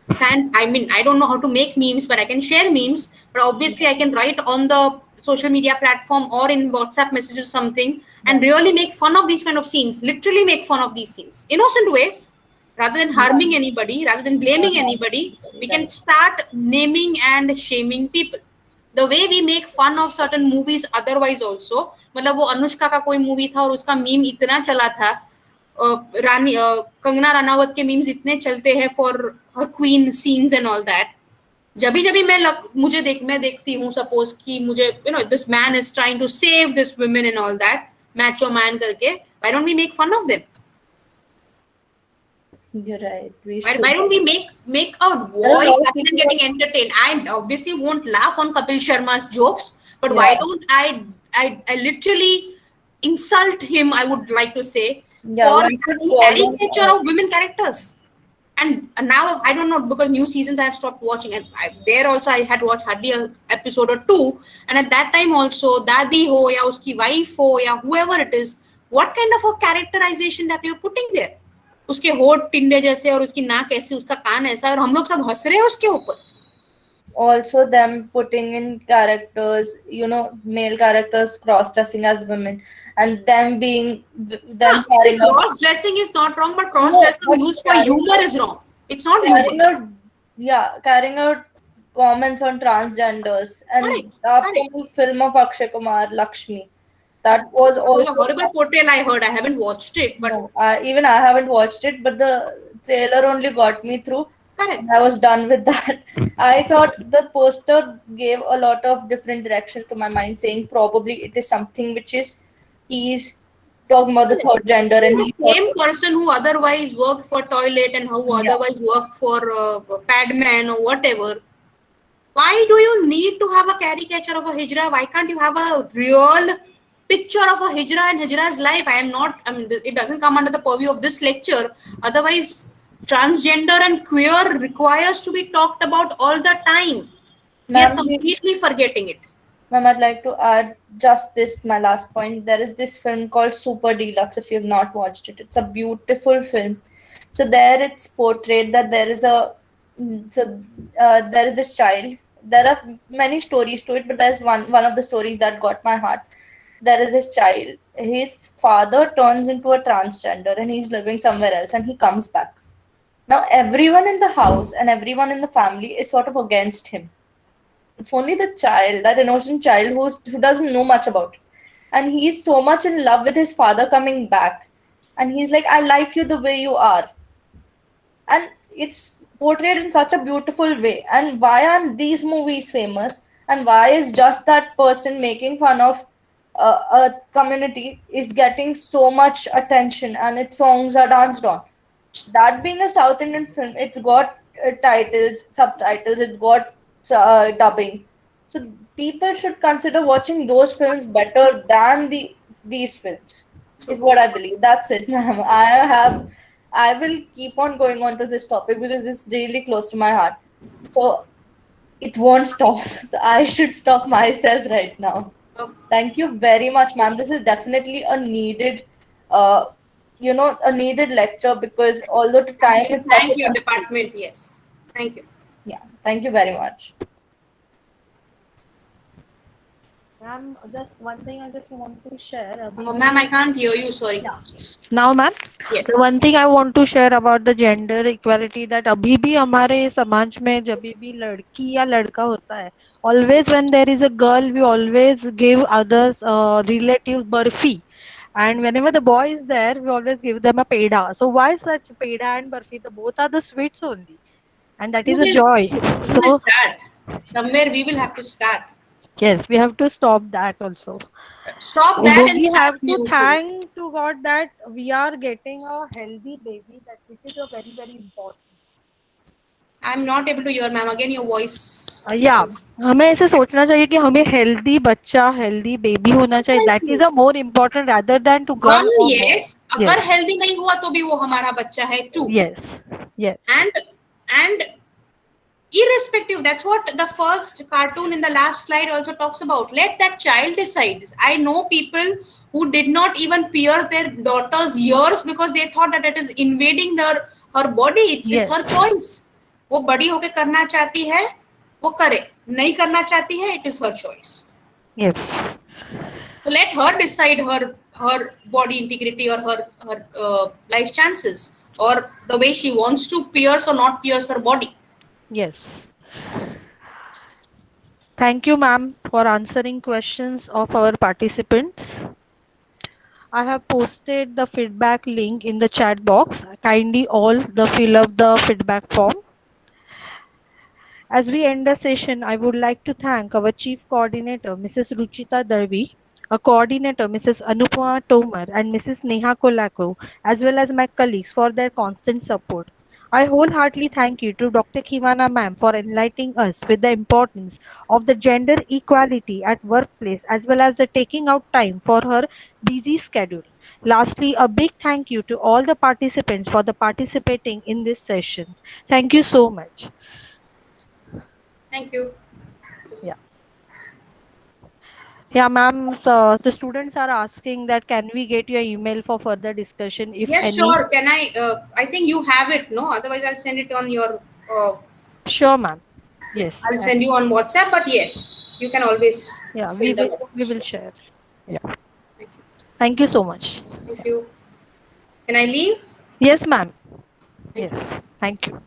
I mean, I don't know how to make memes, but I can share memes. But obviously, I can write on the social media platform or in WhatsApp messages something and really make fun of these kind of scenes. Literally make fun of these scenes, innocent ways, rather than harming anybody, rather than blaming anybody. We can start naming and shaming people. The way we make fun of certain movies otherwise also, मतलब वो अनुष्का का कोई movie था और उसका meme इतना चला था, रानी कंगना रनावत के मीम्स इतने चलते हैं for her queen scenes and all that. जब भी मैं देखती हूँ सपोज कि मुझे this man is trying to save this women and all that, macho man करके, why don't we make fun of them? You're right. Why don't we make a voice rather than getting entertained? I obviously won't laugh on Kapil Sharma's jokes, but why don't I literally insult him, I would like to say, for the caricature of women characters. And now I don't know, because new seasons I have stopped watching, and there also I had watched hardly an episode or two, and at that time also Dadi ho ya uski wife ho ya whoever it is, what kind of a characterization that you're putting there? उसके होठ टिंडे जैसे और उसकी नाक ऐसी, उसका कान ऐसा, और हम लोग सब हंस रहे हैं उसके ऊपर. Also them putting in characters, male characters cross-dressing as women, and them being carrying out, cross-dressing is not wrong, but cross-dressing used for humor is wrong. It's not humor. carrying out comments on transgenders. And the upcoming film of Akshay Kumar, Lakshmi, that was also a horrible portrayal. I heard. I haven't watched it, but even I haven't watched it, but the trailer only got me through. Correct. I was done with that. I thought the poster gave a lot of different direction to my mind, saying probably it is something which is he's talking about the Correct. third gender, and The he thought, same person who otherwise worked for toilet and who yeah, otherwise worked for padman or whatever. Why do you need to have a caricature of a hijra? Why can't you have a real picture of a hijra and hijra's life? I am not, I mean, it doesn't come under the purview of this lecture. Otherwise, transgender and queer requires to be talked about all the time. We are ma'am, completely forgetting it. ma'am, I'd like to add just this, my last point. There is this film called Super Deluxe. If you've not watched it, it's a beautiful film. So there, it's portrayed that there is a there is this child. There are many stories to it, but there's one of the stories that got my heart. There is this child. His father turns into a transgender, and he's living somewhere else, and he comes back. Now everyone in the house and everyone in the family is sort of against him. It's only the child, that innocent child who doesn't know much about it. And he's so much in love with his father coming back. And he's like, I like you the way you are. And it's portrayed in such a beautiful way. And why aren't these movies famous? And why is just that person making fun of a community is getting so much attention and its songs are danced on? That being a South Indian film, it's got titles, subtitles, it's got dubbing. So people should consider watching those films better than these films. Is what I believe. That's it, ma'am. I will keep on going on to this topic because this is really close to my heart. So it won't stop. So I should stop myself right now. Okay. Thank you very much, ma'am. This is definitely a needed, uh, a needed lecture because although the time is such Thank a your constraint. department. Yes. Thank you. Yeah, thank you very much. Ma'am, just one thing I just want to share. Ma'am, I can't hear you. Sorry. Yeah. Now, ma'am, Yes. the one thing I want to share about the gender equality that अभी भी हमारे समाज में जब भी लड़की या लड़का होता है, always when there is a girl, we always give others relatives barfi, and whenever the boy is there, we always give them a peda. So why such peda and barfi? The both are the sweets only, and that Who is a will, joy. who will So start? Somewhere we will have to start. yes, we have to stop that also. Stop that and We start have to new things. thank to God that we are getting a healthy baby, that which is a very, very important. I'm not able to hear, ma'am. Again, your voice या is हमें ऐसे सोचना चाहिए कि हमें healthy बच्चा healthy baby होना चाहिए, that is precisely. A more important rather than to One, girl और yes. बॉय. अगर यस हेल्दी नहीं हुआ तो भी वो हमारा बच्चा है too. Yes yes And irrespective, that's what the first cartoon in the last slide also talks about. Let that child decide. I know people who did not even pierce their daughter's ears because they thought that it is invading her body. It's yes her choice. वो बड़ी होके करना चाहती है वो करे, नहीं करना चाहती है, it is her choice. Yes So let her decide her body integrity or her life chances, or the way she wants to pierce or not pierce her body. Yes. Thank you, ma'am, for answering questions of our participants. I have posted the feedback link in the chat box. Kindly all fill up the feedback form. As we end the session, I would like to thank our Chief Coordinator, Mrs. Ruchita Darvi, a coordinator, Mrs. Anupama Tomar, and Mrs. Neha Kolako, as well as my colleagues for their constant support. I wholeheartedly thank you to Dr. Kivana ma'am for enlightening us with the importance of the gender equality at workplace as well as the taking out time for her busy schedule. Lastly, a big thank you to all the participants for the participating in this session. Thank you so much. Thank you. Yeah. Yeah, ma'am. So the students are asking that can we get your email for further discussion, if Yes, any? sure. Can I? I think you have it, no? Otherwise, I'll send it on your. Sure, ma'am. Yes. I'll send you on WhatsApp. But yes, you can always Yeah, send the message. we will share. Yeah. Thank you. Thank you so much. Thank you. Can I leave? Yes, ma'am. Thank Yes. Thank you.